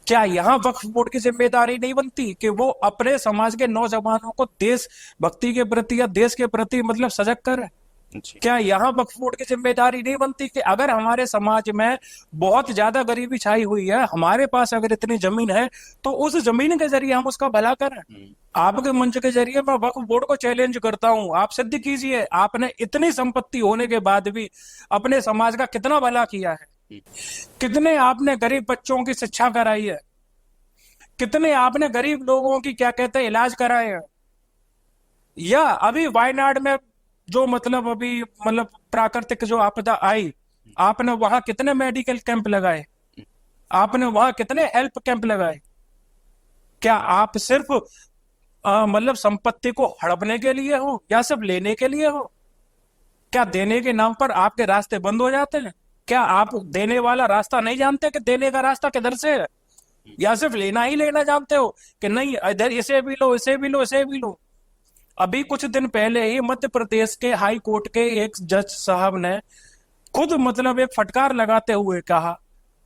क्या यहाँ वक्फ बोर्ड की जिम्मेदारी नहीं बनती कि वो अपने समाज के नौजवानों को देश भक्ति के प्रति या देश के प्रति मतलब सजग करे? क्या यहाँ वक्फ बोर्ड की जिम्मेदारी नहीं बनती कि अगर हमारे समाज में बहुत ज्यादा गरीबी छाई हुई है, हमारे पास अगर इतनी जमीन है तो उस जमीन के जरिए हम उसका भला करें? आपके मंच के जरिए मैं वक्फ बोर्ड को चैलेंज करता हूँ, आप सिद्ध कीजिए आपने इतनी संपत्ति होने के बाद भी अपने समाज का कितना भला किया है। कितने आपने गरीब बच्चों की शिक्षा कराई है, कितने आपने गरीब लोगों की क्या कहते हैं इलाज कराए हैं। या अभी वायनाड में जो मतलब अभी मतलब प्राकृतिक जो आपदा आई, आपने वहां कितने मेडिकल कैंप लगाए, आपने वहां कितने हेल्प कैंप लगाए? क्या आप सिर्फ मतलब संपत्ति को हड़पने के लिए हो या सिर्फ लेने के लिए हो? क्या देने के नाम पर आपके रास्ते बंद हो जाते हैं? क्या आप देने वाला रास्ता नहीं जानते कि देने का रास्ता किधर से है? या सिर्फ लेना ही लेना जानते हो कि नहीं इधर इसे भी लो, इसे भी लो, इसे भी लो? अभी कुछ दिन पहले ही मध्य प्रदेश के हाई कोर्ट के एक जज साहब ने खुद मतलब एक फटकार लगाते हुए कहा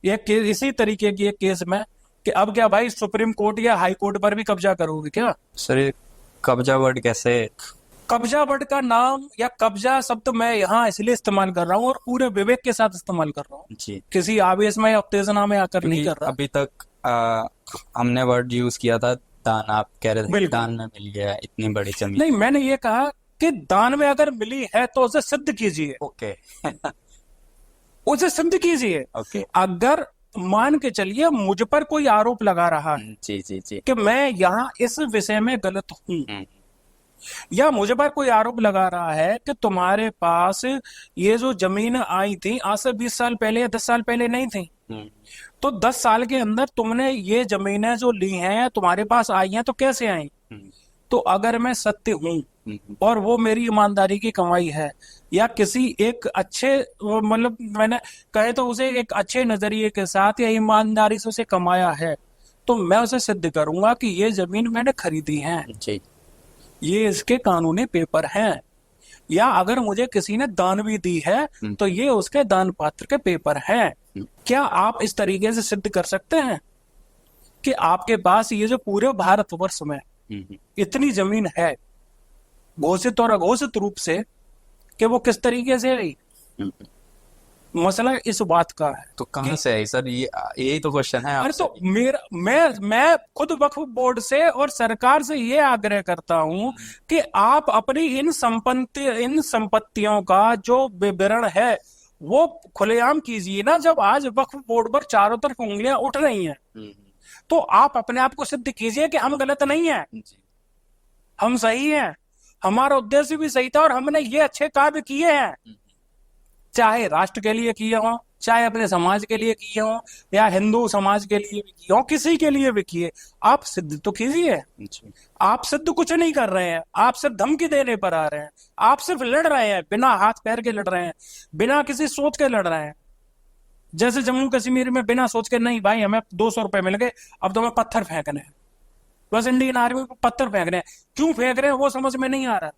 इसी तरीके की एक केस में कि अब क्या भाई सुप्रीम कोर्ट या हाई कोर्ट पर भी कब्जा करोगे क्या? सर ये कब्जा वर्ड कैसे? कब्जा वर्ड का नाम या कब्जा शब्द मैं यहाँ इसलिए इस्तेमाल कर रहा हूँ और पूरे विवेक के साथ इस्तेमाल कर रहा हूँ जी, किसी आवेश में या उत्तेजना में आकर नहीं कर रहा। अभी तक हमने वर्ड यूज किया था दान, आप कह रहे थे दान में मिल गया इतनी बड़ी जमीन। नहीं, मैंने ये कहा कि दान में अगर मिली है तो उसे सिद्ध कीजिए। ओके उसे सिद्ध कीजिए। ओके अगर मान के चलिए मुझ पर कोई आरोप लगा रहा है जी जी जी कि मैं यहाँ इस विषय में गलत हूँ, या मुझे पर कोई आरोप लगा रहा है कि तुम्हारे पास ये जो जमीन आई थी आज से 20 साल पहले या 10 साल पहले नहीं थी, तो 10 साल के अंदर तुमने ये जमीनें जो ली हैं तुम्हारे पास आई हैं तो कैसे आई? तो अगर मैं सत्य हूं और वो मेरी ईमानदारी की कमाई है, या किसी एक अच्छे मतलब मैंने कहे तो उसे एक अच्छे नजरिए के साथ या ईमानदारी से उसे कमाया है, तो मैं उसे सिद्ध करूंगा कि ये जमीन मैंने खरीदी है, जी। ये इसके कानूनी पेपर हैं। या अगर मुझे किसी ने दान भी दी है तो ये उसके दान पात्र के पेपर हैं। क्या आप इस तरीके से सिद्ध कर सकते हैं कि आपके पास ये जो पूरे भारतवर्ष में इतनी जमीन है, घोषित और अघोषित रूप से, कि वो किस तरीके से आई? मसला इस बात का है। तो कहाँ से है सर, ये यही तो क्वेश्चन है अरे आपसे तो भी। मेरा मैं खुद वक्फ बोर्ड से और सरकार से ये आग्रह करता हूं कि आप अपनी इन संपत्तियों का जो विवरण है वो खुलेआम कीजिए ना। जब आज वक्फ बोर्ड पर चारों तरफ उंगलियां उठ रही हैं, तो आप अपने आप को सिद्ध कीजिए कि हम गलत नहीं है, जी। हम सही हैं, हमारा उद्देश्य भी सही था और हमने ये अच्छे कार्य किए हैं, चाहे राष्ट्र के लिए किए हों, चाहे अपने समाज के लिए किए हों, या हिंदू समाज के लिए भी किए हों, किसी के लिए भी किए। आप सिद्ध तो कीजिए। जी। आप सिद्ध कुछ नहीं कर रहे हैं, आप सिर्फ धमकी देने पर आ रहे हैं, आप सिर्फ लड़ रहे हैं, बिना हाथ पैर के लड़ रहे हैं, बिना किसी सोच के लड़ रहे हैं। जैसे जम्मू कश्मीर में बिना सोच के, नहीं भाई हमें 200 रुपए मिल गए, अब तो हमें पत्थर फेंकने हैं। बस इंडियन आर्मी को पत्थर फेंक रहे हैं, क्यों फेंक रहे हैं वो समझ में नहीं आ रहा,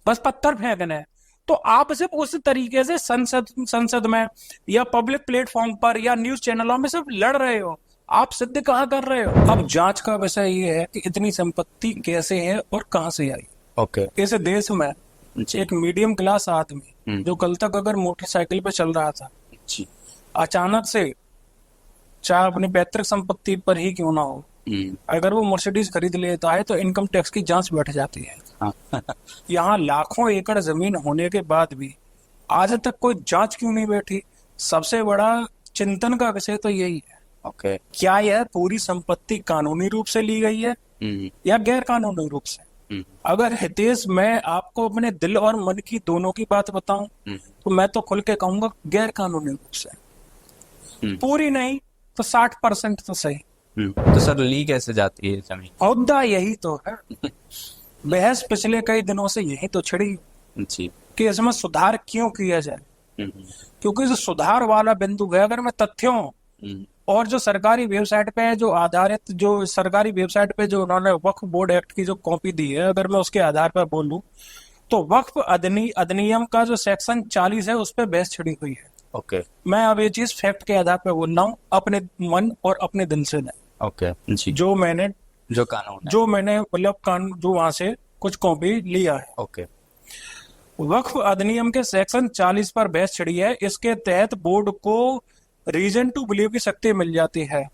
बस पत्थर फेंकने हैं। तो आप सिर्फ उस तरीके से संसद में या पब्लिक प्लेटफॉर्म पर या न्यूज चैनलों में सिर्फ लड़ रहे हो, आप सिद्ध कहाँ कर रहे हो? अब जांच का विषय ये है कि इतनी संपत्ति कैसे है और कहाँ से आई। ओके। इस देश में जी। एक मीडियम क्लास आदमी जो कल तक अगर मोटरसाइकिल पे चल रहा था, जी। अचानक से, चाहे अपनी पैतृक संपत्ति पर ही क्यों ना हो, अगर वो मर्सिडीज खरीद लेता है तो इनकम टैक्स की जांच बैठ जाती है। हाँ। यहाँ लाखों एकड़ जमीन होने के बाद भी आज तक कोई जांच क्यों नहीं बैठी? सबसे बड़ा चिंतन का विषय तो यही है। ओके। क्या यह पूरी संपत्ति कानूनी रूप से ली गई है या गैर कानूनी रूप से? अगर हितेश मैं आपको अपने दिल और मन की दोनों की बात बताऊं तो मैं तो खुल के कहूंगा गैर कानूनी रूप से। पूरी नहीं तो 60% तो सही। तो सर ली कैसे जाती है जमीन? मुद्दा यही तो है। बहस पिछले कई दिनों से यही तो छिड़ी जी। कि इसमें सुधार क्यों किया जाए, क्योंकि जो सुधार वाला बिंदु है, अगर मैं तथ्यों और जो सरकारी वेबसाइट पे जो आधारित, जो सरकारी वेबसाइट पे जो उन्होंने वक्फ बोर्ड एक्ट की जो कॉपी दी है, अगर मैं उसके आधार पर बोलूं तो वक्फ अधिनियम का जो सेक्शन 40 है उस पर बहस छिड़ी हुई है। ओके। मैं अब ये चीज फैक्ट के आधार पर बोल रहा हूँ, अपने मन और अपने दिल से नहीं। ओके जी। जो मैंने मतलब कानून जो वहां से कुछ कॉपी लिया है। ओके। वक्फ अधिनियम के सेक्शन 40 पर बहस छिड़ी है। इसके तहत बोर्ड को रीजन टू बिलीव की शक्ति मिल जाती है।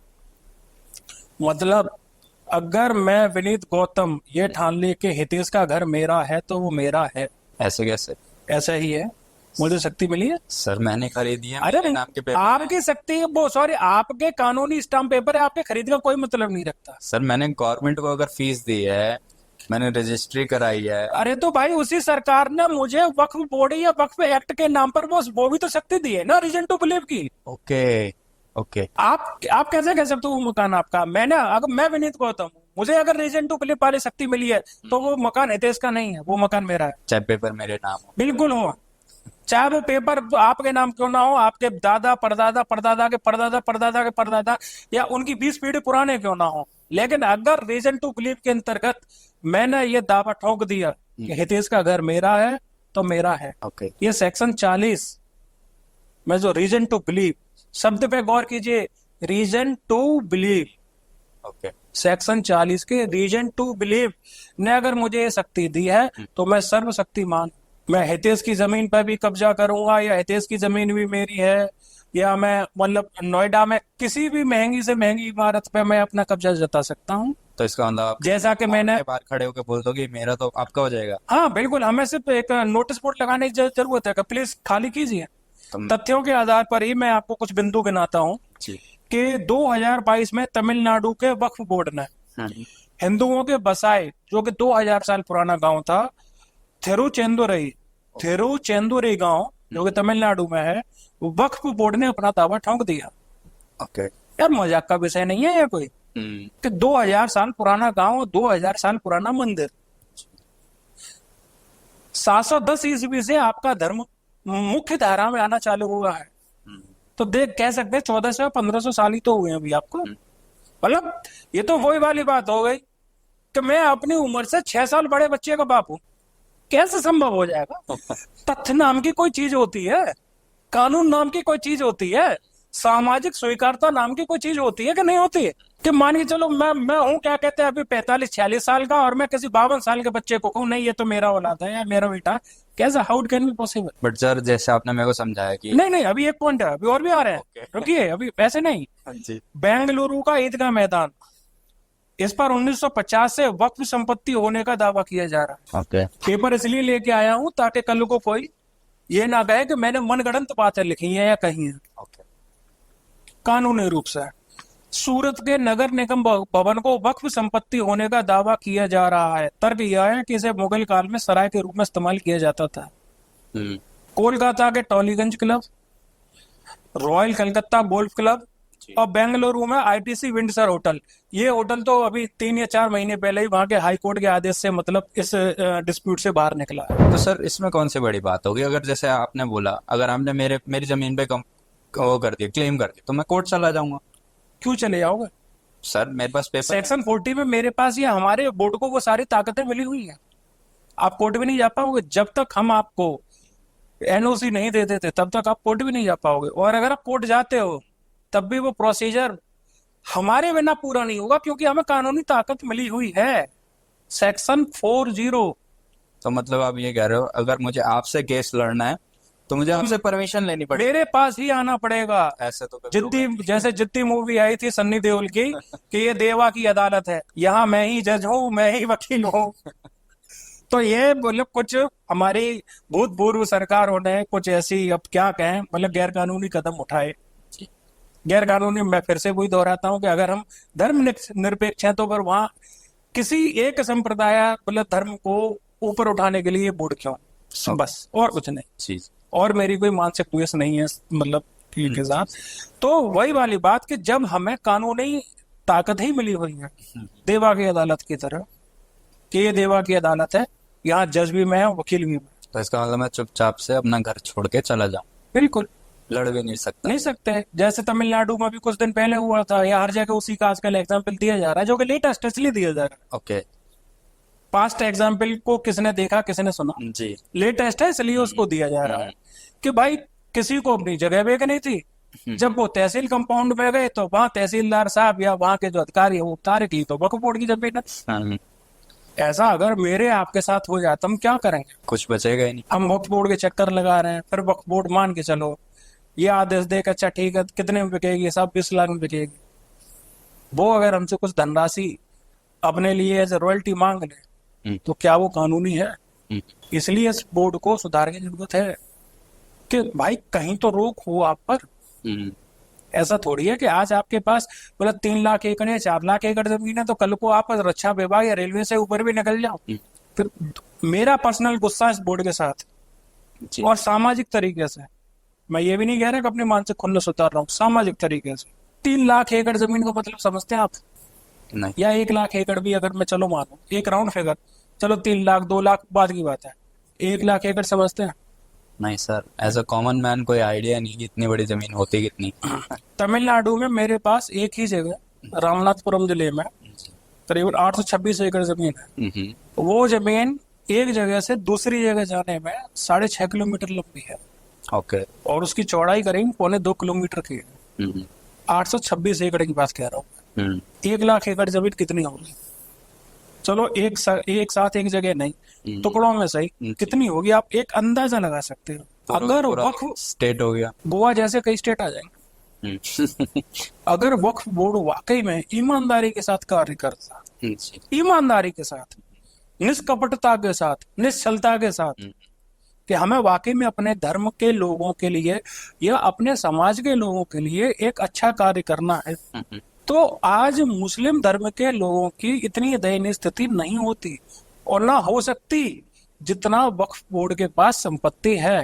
मतलब अगर मैं विनीत गौतम ये ठान ले के हितेश का घर मेरा है तो वो मेरा है। ऐसे कैसे? ऐसा ही है, मुझे शक्ति मिली है सर, मैंने खरीदी है। अरे मेरे नाम के पेपर। आपकी शक्ति, वो सॉरी, आपके कानूनी स्टाम्प पेपर है, आपके खरीद का कोई मतलब नहीं रखता। सर मैंने गवर्नमेंट को अगर फीस दी है, मैंने रजिस्ट्री कराई है। अरे तो भाई उसी सरकार ने मुझे वक्फ बोर्ड या वक्फ एक्ट के नाम पर वो भी तो शक्ति दी है ना, रीजन टू बिलीव की। ओके। ओके। आप कैसे कह सकते हो वो मकान आपका? मैंने, अगर मैं विनीत गौतम हूँ, मुझे अगर रीजन टू बिलीव वाली शक्ति मिली है तो वो मकान हितेश का नहीं है, वो मकान मेरा है। चाहे पेपर मेरे नाम हो। बिल्कुल हो, चाहे वो पेपर आपके नाम क्यों ना हो, आपके दादा परदादा परदादा के परदादा परदादा के परदादा या उनकी 20 पीढ़ी पुराने क्यों ना हो, लेकिन अगर रीजन टू बिलीव के अंतर्गत मैंने ये दावा ठोक दिया कि हितेश का घर मेरा है तो मेरा है। ओके। ये सेक्शन 40 में जो रीजन टू बिलीव शब्द पे गौर कीजिए, reason to believe. Okay. Section 40 के रीजन टू बिलीव ने अगर मुझे ये शक्ति दी है तो मैं सर्वशक्तिमान, मैं हितेश की जमीन पर भी कब्जा करूंगा या हितेश की जमीन भी मेरी है, या मैं मतलब नोएडा में किसी भी महंगी से महंगी इमारत पे मैं अपना कब्जा जता सकता हूँ। तो इसका मतलब आप जैसा कि मैंने बाहर खड़े होकर बोल दो कि मेरा तो आपका हो जाएगा। हाँ बिल्कुल, हमें सिर्फ एक नोटिस बोर्ड लगाने की जरूरत है कि प्लीज खाली कीजिए। तथ्यों के आधार पर ही मैं आपको कुछ बिंदु गिनाता हूँ कि 2022 में तमिलनाडु के वक्फ बोर्ड ने हिंदुओं के बसाए, जो कि 2000 साल पुराना गांव था, थिरुचेंदुरई गांव जो कि तमिलनाडु में है, वक्फ बोर्ड ने अपना दावा ठोक दिया। ओके। यार मजाक का विषय नहीं है ये कोई, कि 2000 साल पुराना गांव, 2000 साल पुराना मंदिर 710 ईस्वी से आपका धर्म मुख्य धारा में आना चालू हुआ है। तो देख कह सकते हैं 1400-1500 साल ही तो हुए हैं अभी आपको। मतलब ये तो वही वाली बात हो गई कि मैं अपनी उम्र से 6 साल बड़े बच्चे का बाप हूं। कैसे संभव हो जाएगा? तथ्य नाम की कोई चीज होती है, कानून नाम की कोई चीज होती है, सामाजिक स्वीकारता नाम की कोई चीज होती है कि नहीं होती है? कि मान के चलो मैं हूँ क्या कहते हैं अभी 45-46 साल का, और मैं किसी 52 साल के बच्चे को कहूँ नहीं ये तो मेरा औलाद है या मेरा बेटा, कैसा, how can be possible? But sir जैसे आपने मेरे को समझाया कि नहीं नहीं, अभी एक पॉइंट है, अभी और भी आ रहे हैं। Okay. रुकिए, अभी ऐसे नहीं। हाँ जी। बेंगलुरु का ईदगाह मैदान, इस पर 1950 से वक्फ संपत्ति होने का दावा किया जा रहा है। ओके। पेपर इसलिए लेके आया हूं ताकि कल को कोई ये ना कहे कि मैंने मनगढ़ंत बातें लिखी हैं या कही हैं। ओके। कानूनी रूप से सूरत के नगर निगम भवन को वक्फ संपत्ति होने का दावा किया जा रहा है। तर्क यह है कि इसे मुगल काल में सराय के रूप में इस्तेमाल किया जाता था। कोलकाता के Tollygunge club, royal Calcutta golf club और बेंगलुरु में आईटीसी विंडसर होटल, ये होटल तो अभी 3 या 4 महीने पहले ही वहां के हाई कोर्ट के आदेश से मतलब इस डिस्प्यूट से बाहर निकला है। तो सर इसमें कौन सी बड़ी बात होगी? अगर जैसे आपने बोला, अगर आपने मेरी जमीन पे वो कर दिया, क्लेम कर दिया, तो मैं कोर्ट चला जाऊंगा। क्यों चले जाओगे? सर मेरे पास पेपर। सेक्शन 40 में मेरे पास या हमारे बोर्ड को वो सारी ताकतें मिली हुई हैं। आप कोर्ट भी नहीं जा पाओगे जब तक हम आपको एनओसी नहीं दे देते, तब तक आप कोर्ट भी नहीं जा पाओगे। और अगर आप कोर्ट जाते हो तब भी वो प्रोसीजर हमारे बिना पूरा नहीं होगा, क्योंकि हमें कानूनी ताकत मिली हुई है, सेक्शन 40। तो मतलब आप ये कह रहे हो अगर मुझे आपसे केस लड़ना है तो मुझे आपसे परमिशन लेनी पड़ेगी? मेरे पास ही आना पड़ेगा। ऐसे तो कभी होगा जितनी जैसे जितनी मूवी आई थी सन्नी देओल की कि ये देवा की अदालत है, यहाँ मैं ही जज हूँ, मैं ही वकील हूँ। तो ये मतलब कुछ हमारी भूतपूर्व सरकारों ने कुछ ऐसी, अब क्या कहें, मतलब गैर कानूनी कदम उठाए। गैर कानूनी, मैं फिर से वही दोहराता हूँ कि अगर हम धर्म निरपेक्ष हैं तो पर वहां किसी एक संप्रदाय मतलब धर्म को ऊपर उठाने के लिए वोट क्यों? बस, और कुछ नहीं। चीज। और मेरी कोई मानसिक द्वेष नहीं है मतलब के साथ। तो वही वाली बात कि जब हमें कानूनी ताकत ही मिली हुई है देवा की अदालत की तरह, कि ये देवा की अदालत है, यहाँ जज भी मैं हूँ, वकील भी मैं। तो इसका मतलब मैं चुपचाप से अपना घर छोड़ के चला जाऊं? बिल्कुल लड़ भी नहीं सकता? नहीं सकते। जैसे तमिलनाडु में भी कुछ दिन पहले हुआ था, या हर जगह उसी का आजकल एग्जाम्पल दिया जा रहा है, जो कि लेटेस्ट इसलिए दिया जा रहा है। ओके। पास्ट एग्जाम्पल को किसने देखा, किसने सुना? जी। लेटेस्ट है इसलिए उसको दिया जा रहा है कि भाई किसी को अपनी जगह बेच नहीं थी, जब वो तहसील कंपाउंड में गए तो वहां तहसीलदार साहब या वहां के जो अधिकारी है वो तारीख ली तो वक्फ बोर्ड की जमीन है। ऐसा अगर मेरे आपके साथ हो जाए तो हम क्या करेंगे? कुछ बचेगा ही नहीं। हम वक्फ बोर्ड के चक्कर लगा रहे हैं, फिर वक्फ बोर्ड मान के चलो ये आदेश देख अच्छा ठीक है कितने में बिकेगी, सब 20 लाख में बिकेगी। वो अगर हमसे कुछ धनराशि अपने लिए एज रॉयल्टी मांग ले तो क्या वो कानूनी है? इसलिए इस बोर्ड को सुधार की जरूरत है कि भाई कहीं तो रोक हो आप पर। ऐसा थोड़ी है कि आज आपके पास मतलब 3 लाख एकड़ या 4 लाख एकड़ जमीन है तो कल को आप रक्षा विभाग या रेलवे से ऊपर भी निकल जाओ। फिर मेरा पर्सनल गुस्सा इस बोर्ड के साथ, और सामाजिक तरीके से, मैं ये भी नहीं कह रहा कि अपनी मानसिक खुन्नस उतार रहा हूँ, सामाजिक तरीके से 3 लाख एकड़ जमीन का मतलब समझते हैं आप? नहीं। या 1 लाख एकड़ भी अगर मैं चलो मानू, एक राउंड फिगर, चलो 3 लाख 2 लाख बाद की बात है, 1 लाख एकड़ समझते हैं? नहीं sir, as a common man कोई आइडिया नहीं कि इतनी बड़ी जमीन होती कितनी। तमिलनाडु में मेरे पास एक ही जगह रामनाथपुरम जिले में करीबन 826 एकड़ जमीन है। वो जमीन एक जगह से दूसरी जगह जाने में 6.5 किलोमीटर लंबी है। ओके। और उसकी चौड़ाई करीब 1.25 किलोमीटर की है। 826 एकड़ की बात कह रहा हूँ। 1 लाख एकड़ जमीन कितनी होगी? चलो एक साथ एक जगह नहीं, टुकड़ों में सही, कितनी होगी आप एक अंदाजा लगा सकते हो। अगर वक्फ स्टेट हो गया, गोवा जैसे कई स्टेट आ जाएंगे। अगर वक्फ बोर्ड वाकई में ईमानदारी के साथ कार्य करता, ईमानदारी के साथ, निष्कपटता के साथ, निश्चलता के साथ, कि हमें वाकई में अपने धर्म के लोगों के लिए या अपने समाज के लोगों के लिए एक अच्छा कार्य करना है, तो आज मुस्लिम धर्म के लोगों की इतनी दयनीय स्थिति नहीं होती और ना हो सकती जितना वक्फ बोर्ड के पास संपत्ति है।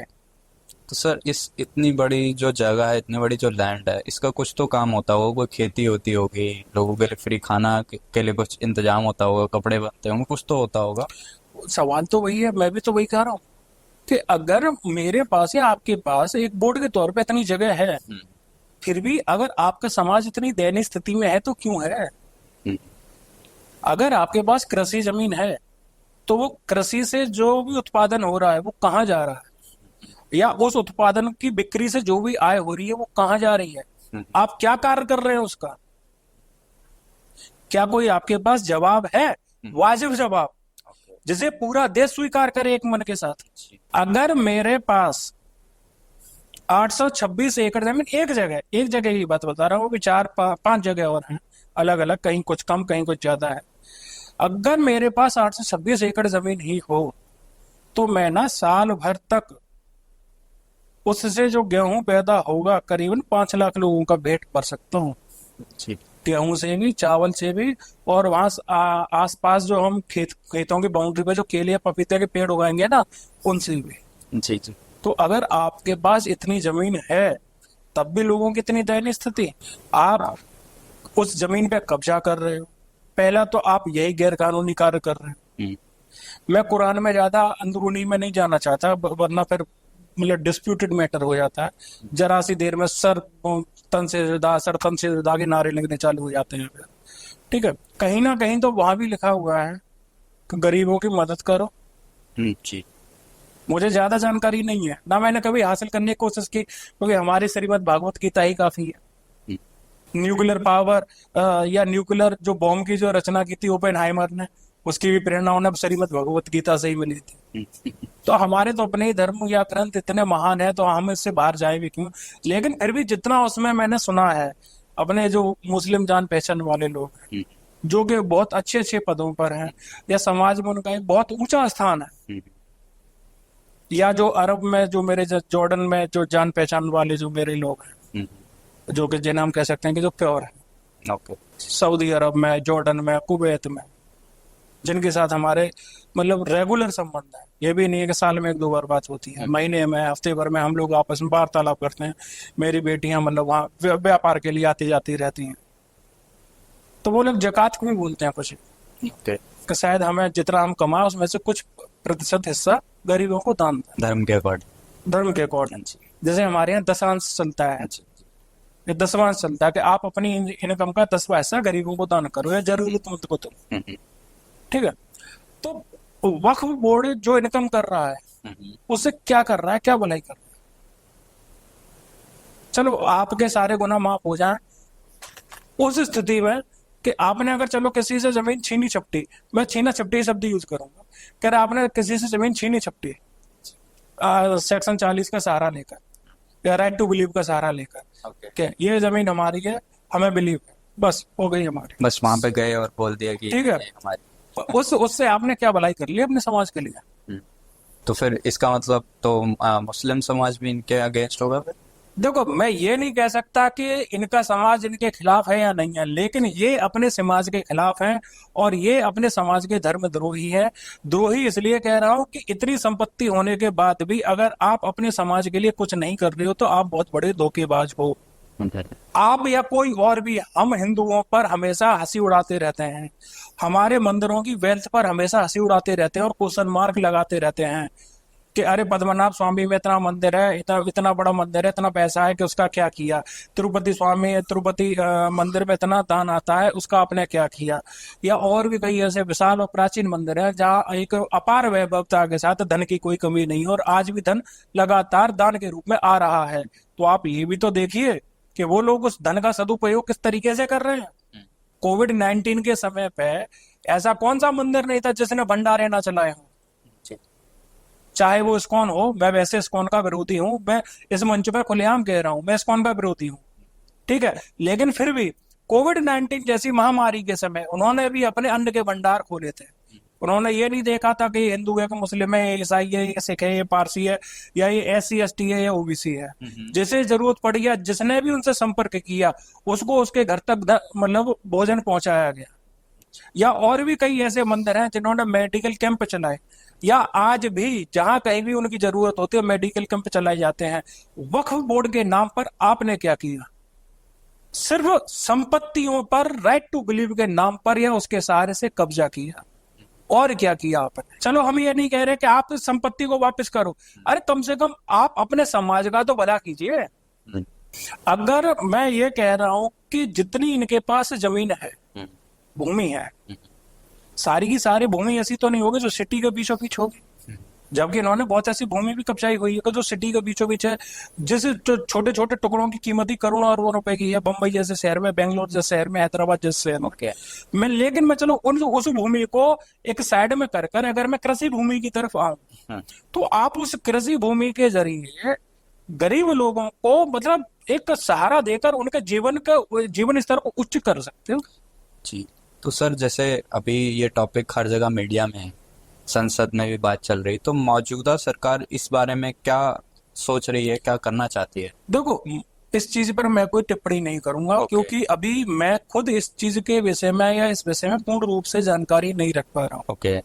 तो सर इस इतनी बड़ी जो जगह है, इतनी बड़ी जो लैंड है, इसका कुछ तो काम होता होगा, कोई खेती होती होगी, लोगों के लिए फ्री खाना के लिए कुछ इंतजाम होता होगा, कपड़े बनते होंगे, कुछ तो होता होगा। सवाल तो वही है, मैं भी तो वही कह रहा हूँ कि अगर मेरे पास या आपके पास एक बोर्ड के तौर पे इतनी जगह है, फिर भी अगर आपका समाज इतनी दयनीय स्थिति में है तो क्यों है? अगर आपके पास कृषि जमीन है तो वो कृषि से जो भी उत्पादन हो रहा है वो कहाँ जा रहा है, या उस उत्पादन की बिक्री से जो भी आय हो रही है वो कहाँ जा रही है? आप क्या कार्य कर रहे हैं उसका? क्या कोई आपके पास जवाब है, वाजिब जवाब, जिसे पूरा देश स्वीकार करे एक मन के साथ? अगर मेरे पास 826 एकड़ जमीन, एक जगह की बात बता रहा हूँ कि 4-5 जगह और हैं अलग अलग, कहीं कुछ कम कहीं कुछ ज्यादा है। अगर मेरे पास 826 एकड़ जमीन ही हो तो मैं ना साल भर तक उससे जो गेहूं पैदा होगा करीबन 5 लाख लोगों का पेट भर सकता हूँ। गेहूं से भी, चावल से भी, और वहां आसपास जो हम खेतों की बाउंड्री पे जो केले या पपीते के पेड़ उगाएंगे ना, उनसे भी। जी जी। तो अगर आपके पास इतनी जमीन है तब भी लोगों की इतनी दयनीय स्थिति, आप उस जमीन पे कब्जा कर रहे हो। पहला तो आप यही गैर कानूनी कार्य कर रहे हो। मैं कुरान में ज्यादा अंदरूनी में नहीं जाना चाहता, वरना फिर मतलब डिस्प्यूटेड मैटर हो जाता है। जरा सी देर में सर तन से जुदा के नारे लगने चालू हो जाते हैं। ठीक है, कहीं ना कहीं तो वहां भी लिखा हुआ है कि गरीबों की मदद करो। जी। मुझे ज्यादा जानकारी नहीं है, ना मैंने कभी हासिल करने की कोशिश की, क्योंकि हमारी श्रीमद् भागवत गीता ही काफी है। न्यूक्लियर पावर या न्यूक्लियर जो बॉम्ब की जो रचना की थी ओपेनहाइमर ने, उसकी भी प्रेरणा उन्हें श्रीमद् भगवत गीता से ही मिली थी। तो हमारे तो अपने ही धर्म या ग्रंथ इतने महान है, तो हम इससे बाहर जाए भी क्यों? लेकिन फिर भी जितना उसमें मैंने सुना है, अपने जो मुस्लिम जान पहचान वाले लोग हैं जो कि बहुत अच्छे अच्छे पदों पर हैं, या समाज में उनका एक बहुत ऊंचा स्थान है, या जो अरब में जो मेरे जॉर्डन में जो जान पहचान वाले जो मेरे लोग हैं, जो कि जिन्हें हम कह सकते हैं कि जो प्योर है, सऊदी अरब में, जॉर्डन में, कुवैत में, जिनके साथ हमारे मतलब रेगुलर संबंध है। ये भी नहीं है कि साल में 1-2 बार बात होती है, महीने में, हफ्ते भर में हम लोग आपस में वार्तालाप करते हैं। मेरी बेटियां मतलब वहाँ व्यापार के लिए आती जाती रहती हैं। तो वो लोग जकात क्यों बोलते हैं कुछ कि शायद हमें जितना हम कमाए उसमें से कुछ प्रतिशत हिस्सा गरीबों को दान दें, धर्म के अकॉर्डिंग। जैसे हमारे यहाँ दशांश चलता है, ये दसवांश चलता है कि आप अपनी इनकम का 10वां हिस्सा गरीबों को दान करो या जरूरतमंद को दो। ठीक है, तो वक्फ बोर्ड जो इनकम कर रहा है उससे क्या कर रहा है, क्या भलाई कर रहा है? चलो आपके सारे गुनाह माफ हो जाएं उस स्थिति में कि आपने अगर चलो किसी से जमीन छीनी छपटी, मैं छीना छपटी शब्द यूज करूंगा, कह रहा आपने किसी से जमीन छीनी छपटी सेक्शन 40 का सहारा लेकर या राइट टू बिलीव का सहारा लेकर, क्या ये जमीन हमारी है, हमें बिलीव है, बस हो गई हमारी, बस वहां पे गए और बोल दिया कि ठीक है, हमारी। उससे आपने क्या भलाई कर ली अपने समाज के लिए? तो फिर इसका मतलब तो मुस्लिम समाज भी इनके अगेंस्ट होगा फिर? देखो, मैं ये नहीं कह सकता कि इनका समाज इनके खिलाफ है या नहीं है, लेकिन ये अपने समाज के खिलाफ हैं और ये अपने समाज के धर्मद्रोही है। द्रोही इसलिए कह रहा हूं कि इतनी संपत्ति होने के बाद भी अगर आप अपने समाज के लिए कुछ नहीं कर रहे हो तो आप बहुत बड़े धोखेबाज हो। आप या कोई और भी, हम हिंदुओं पर हमेशा हंसी उड़ाते रहते हैं, हमारे मंदिरों की वेल्थ पर हमेशा हंसी उड़ाते रहते हैं और क्वेश्चन मार्क लगाते रहते हैं कि अरे पद्मनाभ स्वामी में इतना मंदिर है, इतना बड़ा मंदिर है, इतना पैसा है कि उसका क्या किया? तिरुपति मंदिर में इतना दान आता है, उसका आपने क्या किया? या और भी कई ऐसे विशाल और प्राचीन मंदिर है जहाँ एक अपार वैभवता के साथ धन की कोई कमी नहीं और आज भी धन लगातार दान के रूप में आ रहा है। तो आप ये भी तो देखिए कि वो लोग उस धन का सदुपयोग किस तरीके से कर रहे हैं। कोविड-19 के समय पे ऐसा कौन सा मंदिर नहीं था जिसने भंडारे ना चलाए हों? चाहे वो इस्कॉन हो, मैं वैसे इस्कॉन का विरोधी हूं, मैं इस मंच पर खुलेआम कह रहा हूं, मैं इस्कॉन का विरोधी हूं, ठीक है, लेकिन फिर भी कोविड-19 जैसी महामारी के समय उन्होंने भी अपने अन्न के भंडार खोले थे। उन्होंने ये नहीं देखा था कि हिंदू है कि मुस्लिम है, ईसाई है, ये सिख है, ये पारसी है, या ये SC ST है या OBC है। जिसे जरूरत पड़ी या जिसने भी उनसे संपर्क किया उसको उसके घर तक मतलब भोजन पहुंचाया गया। या और भी कई ऐसे मंदिर हैं जिन्होंने मेडिकल कैंप चलाए, या आज भी जहां कहीं भी उनकी जरूरत होती है मेडिकल कैंप चलाए जाते हैं। वक्फ बोर्ड के नाम पर आपने क्या किया? सिर्फ संपत्तियों पर राइट टू बिलीव के नाम पर या उसके सहारे से कब्जा किया। और क्या किया आपने? चलो हम ये नहीं कह रहे कि आप संपत्ति को वापस करो, अरे कम से कम आप अपने समाज का तो भला कीजिए। अगर मैं ये कह रहा हूं कि जितनी इनके पास जमीन है, भूमि है, सारी की सारी भूमि ऐसी तो नहीं होगी जो सिटी के बीचों बीच होगी, जबकि इन्होंने बहुत ऐसी भूमि भी कब्जाई हुई है जो सिटी के बीचों बीच है, जिस छोटे छोटे टुकड़ों की कीमत ही करोड़ों अरबों रुपए की है, बम्बई जैसे शहर में, बेंगलोर जैसे शहर में, हैदराबाद जैसे शहर में। मैं लेकिन मैं चलो उस भूमि को एक साइड में कर कर अगर मैं कृषि भूमि की तरफ आऊं, तो आप उस कृषि भूमि के जरिए गरीब लोगों को मतलब एक सहारा देकर उनके जीवन स्तर को उच्च कर सकते हो। जी। तो सर जैसे अभी ये टॉपिक हर जगह मीडिया में है, संसद में भी बात चल रही, तो मौजूदा सरकार इस बारे में क्या सोच रही है, क्या करना चाहती है? देखो, इस चीज पर मैं कोई टिप्पणी नहीं करूंगा, क्योंकि अभी मैं खुद इस चीज के विषय में या इस विषय में पूर्ण रूप से जानकारी नहीं रख पा रहा हूँ।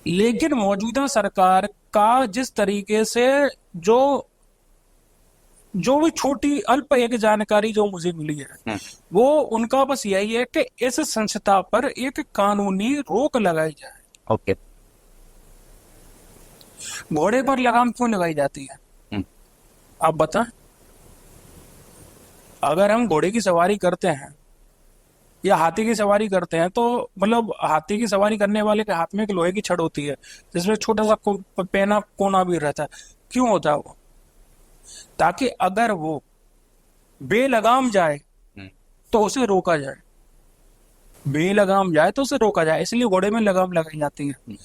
लेकिन मौजूदा सरकार का जिस तरीके से जो भी छोटी अल्प एक जानकारी जो मुझे मिली है, वो उनका बस यही है कि इस संस्था पर एक कानूनी रोक लगाई जाए। घोड़े पर लगाम क्यों लगाई जाती है, आप बताएं? अगर हम घोड़े की सवारी करते हैं या हाथी की सवारी करते हैं, तो मतलब हाथी की सवारी करने वाले के हाथ में एक लोहे की छड़ होती है जिसमें छोटा सा पेना कोना भी रहता है। क्यों होता है वो? ताकि अगर वो बेलगाम जाए तो उसे रोका जाए, बेलगाम जाए तो उसे रोका जाए, इसलिए घोड़े में लगाम लगाई जाती है।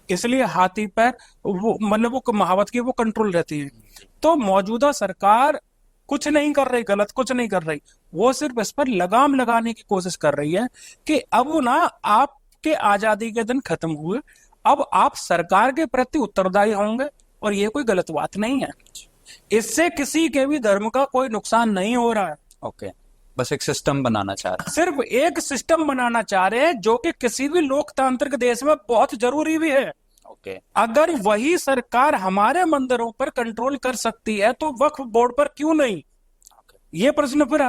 इसलिए हाथी पर वो मतलब वो महावत की वो कंट्रोल रहती है। तो मौजूदा सरकार कुछ नहीं कर रही, गलत कुछ नहीं कर रही, वो सिर्फ इस पर लगाम लगाने की कोशिश कर रही है कि अब ना आपके आजादी के दिन खत्म हुए, अब आप सरकार के प्रति उत्तरदायी होंगे, और ये कोई गलत बात नहीं है। इससे किसी के भी धर्म का कोई नुकसान नहीं हो रहा है। बस एक सिस्टम बनाना चाह रहे हैं, सिर्फ एक सिस्टम बनाना चाह रहे हैं, जो कि किसी भी लोकतांत्रिक देश में बहुत जरूरी भी है। अगर वही सरकार हमारे मंदिरों पर कंट्रोल कर सकती है, तो वक्फ बोर्ड पर क्यों नहीं? ये प्रश्न फिर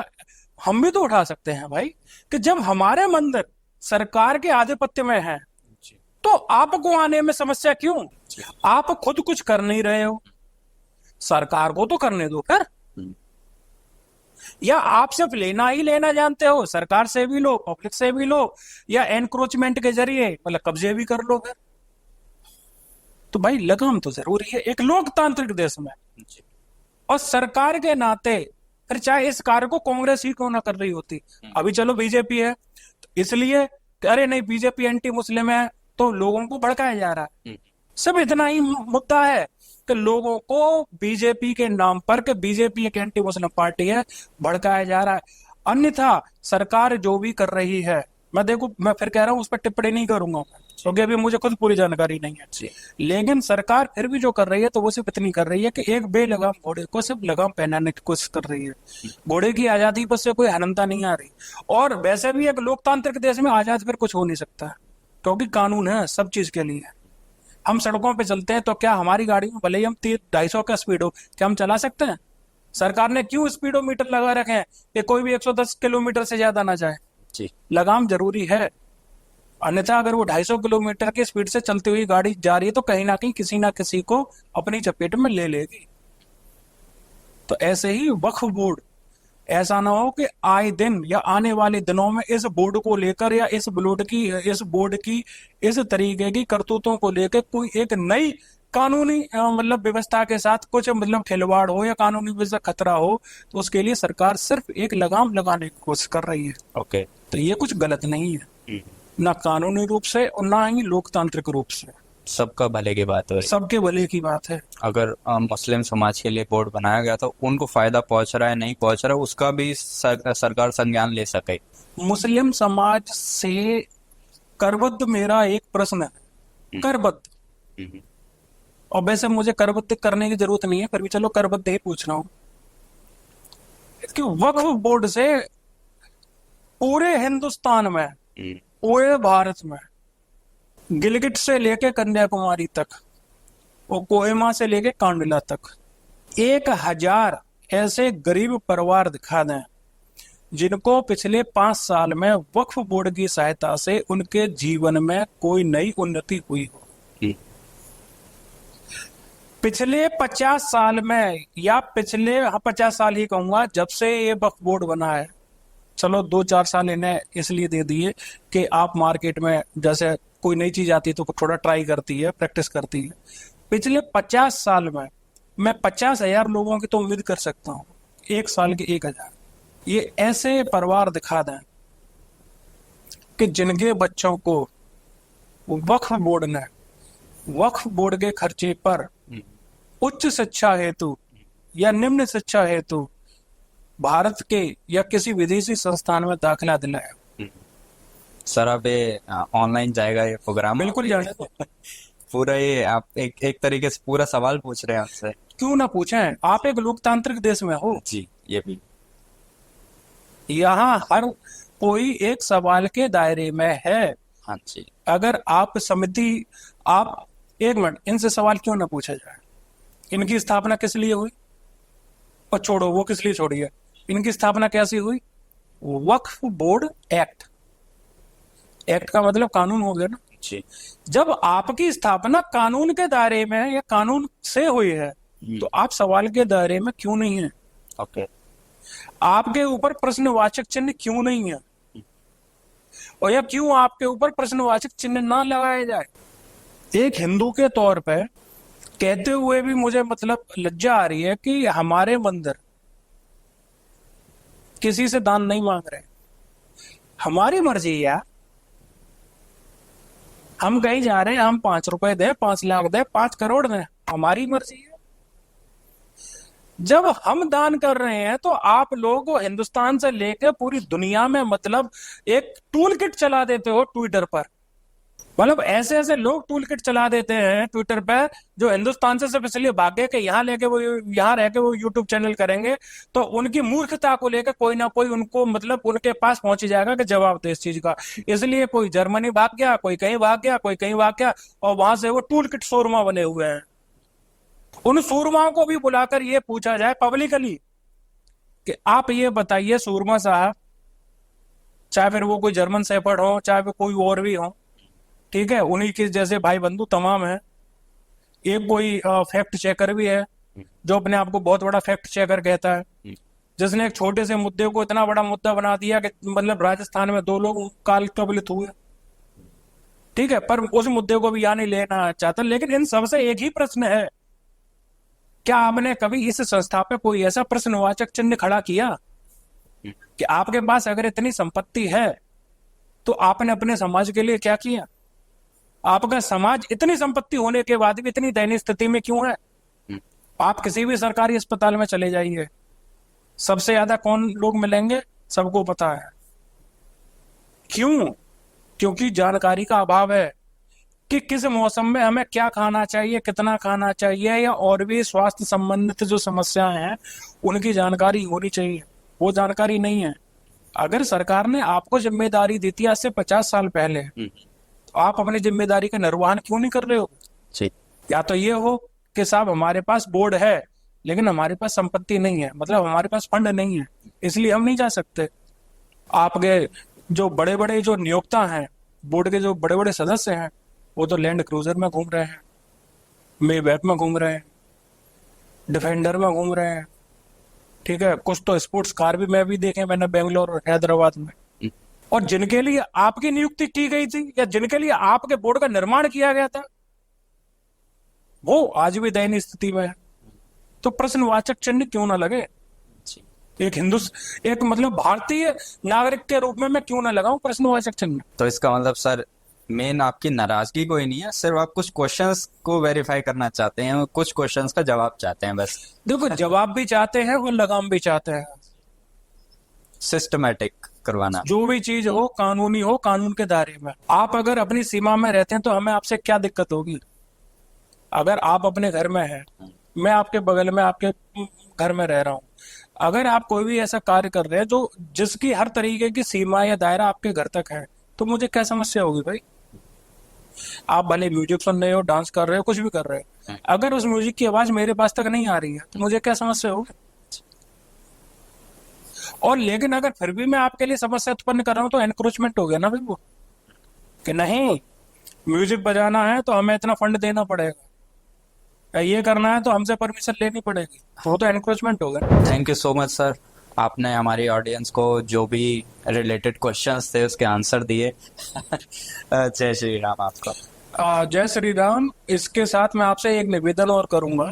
हम भी तो उठा सकते हैं भाई, कि जब हमारे मंदिर सरकार के आधिपत्य में है, तो आपको आने में समस्या क्यों? आप खुद कुछ कर नहीं रहे हो, सरकार को तो करने दो फिर। या आप सिर्फ लेना ही लेना जानते हो, सरकार से भी लो, पब्लिक से भी लो, या एनक्रोचमेंट के जरिए मतलब कब्जे भी कर लो फिर। तो भाई लगाम तो जरूरी है एक लोकतांत्रिक देश में। और सरकार के नाते फिर चाहे इस कार्य को कांग्रेस ही क्यों ना कर रही होती, अभी चलो बीजेपी है तो इसलिए अरे नहीं बीजेपी एंटी मुस्लिम है तो लोगों को भड़काया जा रहा है। सब इतना ही मुद्दा है कि लोगों को बीजेपी के नाम पर, कि बीजेपी एक एंटी मुस्लिम पार्टी है, भड़काया जा रहा है। अन्यथा सरकार जो भी कर रही है, मैं फिर कह रहा हूं उस पर टिप्पणी नहीं करूंगा क्योंकि अभी मुझे खुद पूरी जानकारी नहीं है। लेकिन सरकार फिर भी जो कर रही है, तो वो सिर्फ इतनी कर रही है कि एक बेलगाम घोड़े को सिर्फ लगाम पहनाने की कोशिश कर रही है। घोड़े की आजादी पर से कोई हननता नहीं आ रही। और वैसे भी एक लोकतांत्रिक देश में आजाद फिर कुछ हो नहीं सकता, क्योंकि कानून है सब चीज के लिए। हम सड़कों पे चलते हैं तो क्या हमारी गाड़ी में भले ही हम 250 का स्पीड हो, क्या हम चला सकते हैं? सरकार ने क्यों स्पीडोमीटर लगा रखे हैं कि कोई भी 110 किलोमीटर से ज्यादा ना जाए? लगाम जरूरी है। अन्यथा अगर वो 250 किलोमीटर की स्पीड से चलती हुई गाड़ी जा रही है, तो कहीं ना किसी को अपनी चपेट में ले लेगी। तो ऐसे ही वक्फ बोर्ड, ऐसा ना हो कि आए दिन या आने वाले दिनों में इस बोर्ड को लेकर या इस बोर्ड की इस तरीके की करतूतों को लेकर कोई एक नई कानूनी मतलब व्यवस्था के साथ कुछ मतलब खिलवाड़ हो या कानूनी व्यवस्था खतरा हो, तो उसके लिए सरकार सिर्फ एक लगाम लगाने की कोशिश कर रही है। तो ये कुछ गलत नहीं है, ना कानूनी रूप से और ना ही लोकतांत्रिक रूप से। सबका भले की बात है, सबके भले की बात है। अगर मुस्लिम समाज के लिए बोर्ड बनाया गया तो उनको फायदा पहुंच रहा है नहीं पहुंच रहा है, उसका भी सरकार संज्ञान ले सके। मुस्लिम समाज से करबद्ध मेरा एक प्रश्न है, करबद्ध, और वैसे मुझे करबद्ध करने की जरूरत नहीं है, फिर भी चलो करबद्ध ही पूछ रहा हूं कि वक्फ बोर्ड से पूरे हिंदुस्तान में, पूरे भारत में, गिलगिट से लेके कन्याकुमारी तक और कोहिमा से लेके कांडला तक 1000 ऐसे गरीब परिवार दिखा दें जिनको पिछले 5 साल में वक्फ बोर्ड की सहायता से उनके जीवन में कोई नई उन्नति हुई हो। पिछले 50 साल में, या पिछले 50 साल ही कहूंगा, जब से ये वक्फ बोर्ड बना है, चलो 2-4 साल इन्हें इसलिए दे दिए कि आप मार्केट में जैसे कोई नई चीज आती है तो थोड़ा ट्राई करती है, प्रैक्टिस करती है। पिछले 50 साल में मैं 50,000 लोगों की तो उम्मीद कर सकता हूँ, 1 साल के 1,000 ये ऐसे परिवार दिखा दें कि जिनके बच्चों को वक्फ बोर्ड ने वक्फ बोर्ड के खर्चे पर उच्च शिक्षा हेतु या निम्न शिक्षा हेतु भारत के या किसी विदेशी संस्थान में दाखिला दिलाया। सर अब ये ऑनलाइन जाएगा ये प्रोग्राम? बिल्कुल जाएगा। पूरा ये आप एक तरीके से पूरा सवाल पूछ रहे हैं आपसे। क्यों ना पूछें, आप एक लोकतांत्रिक देश में हो। जी, ये भी। यहाँ हर कोई एक सवाल के दायरे में है। हाँ जी। अगर आप समिति, आप एक मिनट, इनसे सवाल क्यों ना पूछा जाए, इनकी स्थापना किस लिए हुई? और छोड़ो वो किस लिए छोड़ी है, इनकी स्थापना कैसी हुई? वक्फ बोर्ड एक्ट, एक्ट का मतलब कानून हो गया ना जी। जब आपकी स्थापना कानून के दायरे में है या कानून से हुई है तो आप सवाल के दायरे में क्यों नहीं है? ओके। आपके ऊपर प्रश्नवाचक चिन्ह क्यों नहीं है? और या क्यों आपके ऊपर प्रश्नवाचक चिन्ह ना लगाया जाए? एक हिंदू के तौर पे कहते हुए भी मुझे मतलब लज्जा आ रही है कि हमारे मंदिर किसी से दान नहीं मांग रहे, हमारी मर्जी है यार। हम कहीं जा रहे हैं, हम 5 रुपए दें, 5 लाख दें, 5 करोड़ दें, हमारी मर्जी है। जब हम दान कर रहे हैं तो आप लोग हिंदुस्तान से लेकर पूरी दुनिया में मतलब एक टूल किट चला देते हो ट्विटर पर। मतलब ऐसे ऐसे लोग टूल किट चला देते हैं ट्विटर पर जो हिंदुस्तान से सिर्फ इसलिए भागे कि यहाँ लेके वो यहाँ रह के वो यूट्यूब चैनल करेंगे, तो उनकी मूर्खता को लेकर कोई ना कोई उनको मतलब उनके पास पहुंच जाएगा कि जवाब दे इस चीज का। इसलिए कोई जर्मनी भाग गया, कोई कहीं भाग गया, कोई कहीं भाग गया, और वहां से वो टूल किट शोरमा बने हुए हैं। उन सूरमाओं को भी बुलाकर ये पूछा जाए पब्लिकली कि आप ये बताइए सूरमा साहब, चाहे फिर वो कोई जर्मन शेफर्ड हो, चाहे फिर कोई और भी हो, ठीक है, उन्हीं के जैसे भाई बंधु तमाम है। एक कोई फैक्ट चेकर भी है जो अपने आप को बहुत बड़ा फैक्ट चेकर कहता है, जिसने एक छोटे से मुद्दे को इतना बड़ा मुद्दा बना दिया कि मतलब राजस्थान में 2 लोग काल कबलित हुए, ठीक है, पर उस मुद्दे को भी यहाँ नहीं लेना चाहता। लेकिन इन सबसे एक ही प्रश्न है, क्या आपने कभी इस संस्था पे कोई ऐसा प्रश्नवाचक चिन्ह खड़ा किया कि आपके पास अगर इतनी संपत्ति है तो आपने अपने समाज के लिए क्या किया? आपका समाज इतनी संपत्ति होने के बाद भी इतनी दयनीय स्थिति में क्यों है? आप किसी भी सरकारी अस्पताल में चले जाइए, सबसे ज्यादा कौन लोग मिलेंगे? सबको पता है। क्यों? क्योंकि जानकारी का अभाव है कि किस मौसम में हमें क्या खाना चाहिए, कितना खाना चाहिए, या और भी स्वास्थ्य संबंधित जो समस्याएं हैं उनकी जानकारी होनी चाहिए। वो जानकारी नहीं है। अगर सरकार ने आपको जिम्मेदारी दी थी आज से 50 साल पहले, तो आप अपनी जिम्मेदारी का निर्वहन क्यों नहीं कर रहे हो? जी। या तो ये हो कि साहब हमारे पास बोर्ड है लेकिन हमारे पास संपत्ति नहीं है, मतलब हमारे पास फंड नहीं है, इसलिए हम नहीं जा सकते। आपके जो बड़े बड़े जो नियोक्ता हैं, बोर्ड के जो बड़े बड़े सदस्य हैं, वो तो लैंड क्रूजर में घूम रहे हैं, मेबैक में घूम रहे हैं, डिफेंडर में घूम रहे हैं, ठीक है, कुछ तो स्पोर्ट्स कार भी मैं भी देखे मैंने बेंगलोर और हैदराबाद में। और जिनके लिए आपकी नियुक्ति की गई थी या जिनके लिए आपके बोर्ड का निर्माण किया गया था, वो आज भी दयनीय स्थिति में है। तो प्रश्नवाचक चिन्ह क्यों ना लगे? एक मतलब भारतीय नागरिक के रूप में मैं क्यों ना लगाऊं प्रश्नवाचक चिन्ह? तो इसका मतलब सर मेन आपकी नाराजगी कोई नहीं है, सिर्फ आप कुछ क्वेश्चंस को वेरीफाई करना चाहते हैं, कुछ क्वेश्चंस का जवाब चाहते हैं बस। देखो, जवाब भी चाहते हैं और लगाम भी चाहते हैं। सिस्टमैटिक करवाना, जो भी चीज हो कानूनी हो, कानून के दायरे में। आप अगर अपनी सीमा में रहते हैं तो हमें आपसे क्या दिक्कत होगी? अगर आप अपने घर में हैं, मैं आपके बगल में आपके घर में रह रहा हूँ, अगर आप कोई भी ऐसा कार्य कर रहे हैं जो जिसकी हर तरीके की सीमा या दायरा आपके घर तक है, तो मुझे क्या समस्या होगी भाई? आप भले म्यूजिक सुन रहे हो, डांस कर रहे हो, कुछ भी कर रहे हो, अगर उस म्यूजिक की आवाज मेरे पास तक नहीं आ रही है तो मुझे क्या समस्या होगी? और लेकिन अगर फिर भी मैं आपके लिए समस्या उत्पन्न कर रहा हूँ तो एनक्रोचमेंट हो गया ना भाई वो, कि नहीं म्यूजिक बजाना है तो हमें इतना फंड देना पड़ेगा, या ये करना है तो हमसे परमिशन लेनी पड़ेगी, वो तो एनक्रोचमेंट हो गया। Thank you so much sir, आपने हमारी ऑडियंस को जो भी रिलेटेड क्वेश्चंस थे उसके आंसर दिए। जय श्री राम आपको। जय श्री राम। इसके साथ मैं आपसे एक निवेदन और करूंगा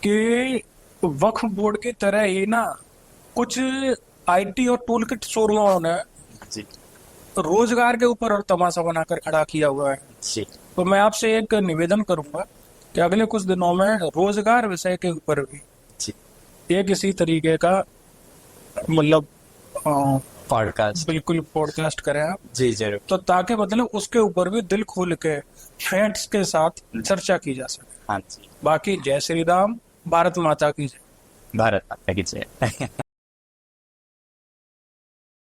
कि वक्फ बोर्ड की तरह ही ना कुछ आईटी और टूल किट शोरूमों ने जी रोजगार के ऊपर और तमाशा बनाकर खड़ा किया हुआ है। जी तो मैं आपसे एक निवेदन करूंगा कि अगले कुछ दिनों में रोजगार विषय के ऊपर भी जी एक इसी तरीके का मतलब पॉडकास्ट। बिल्कुल पॉडकास्ट करें आप, जी जरूर। तो ताकि मतलब उसके ऊपर भी दिल खोल के फैक्ट्स के साथ चर्चा की जा सके। हाँ जी, बाकी जय श्री राम, भारत माता की जय। भारत माता की जय।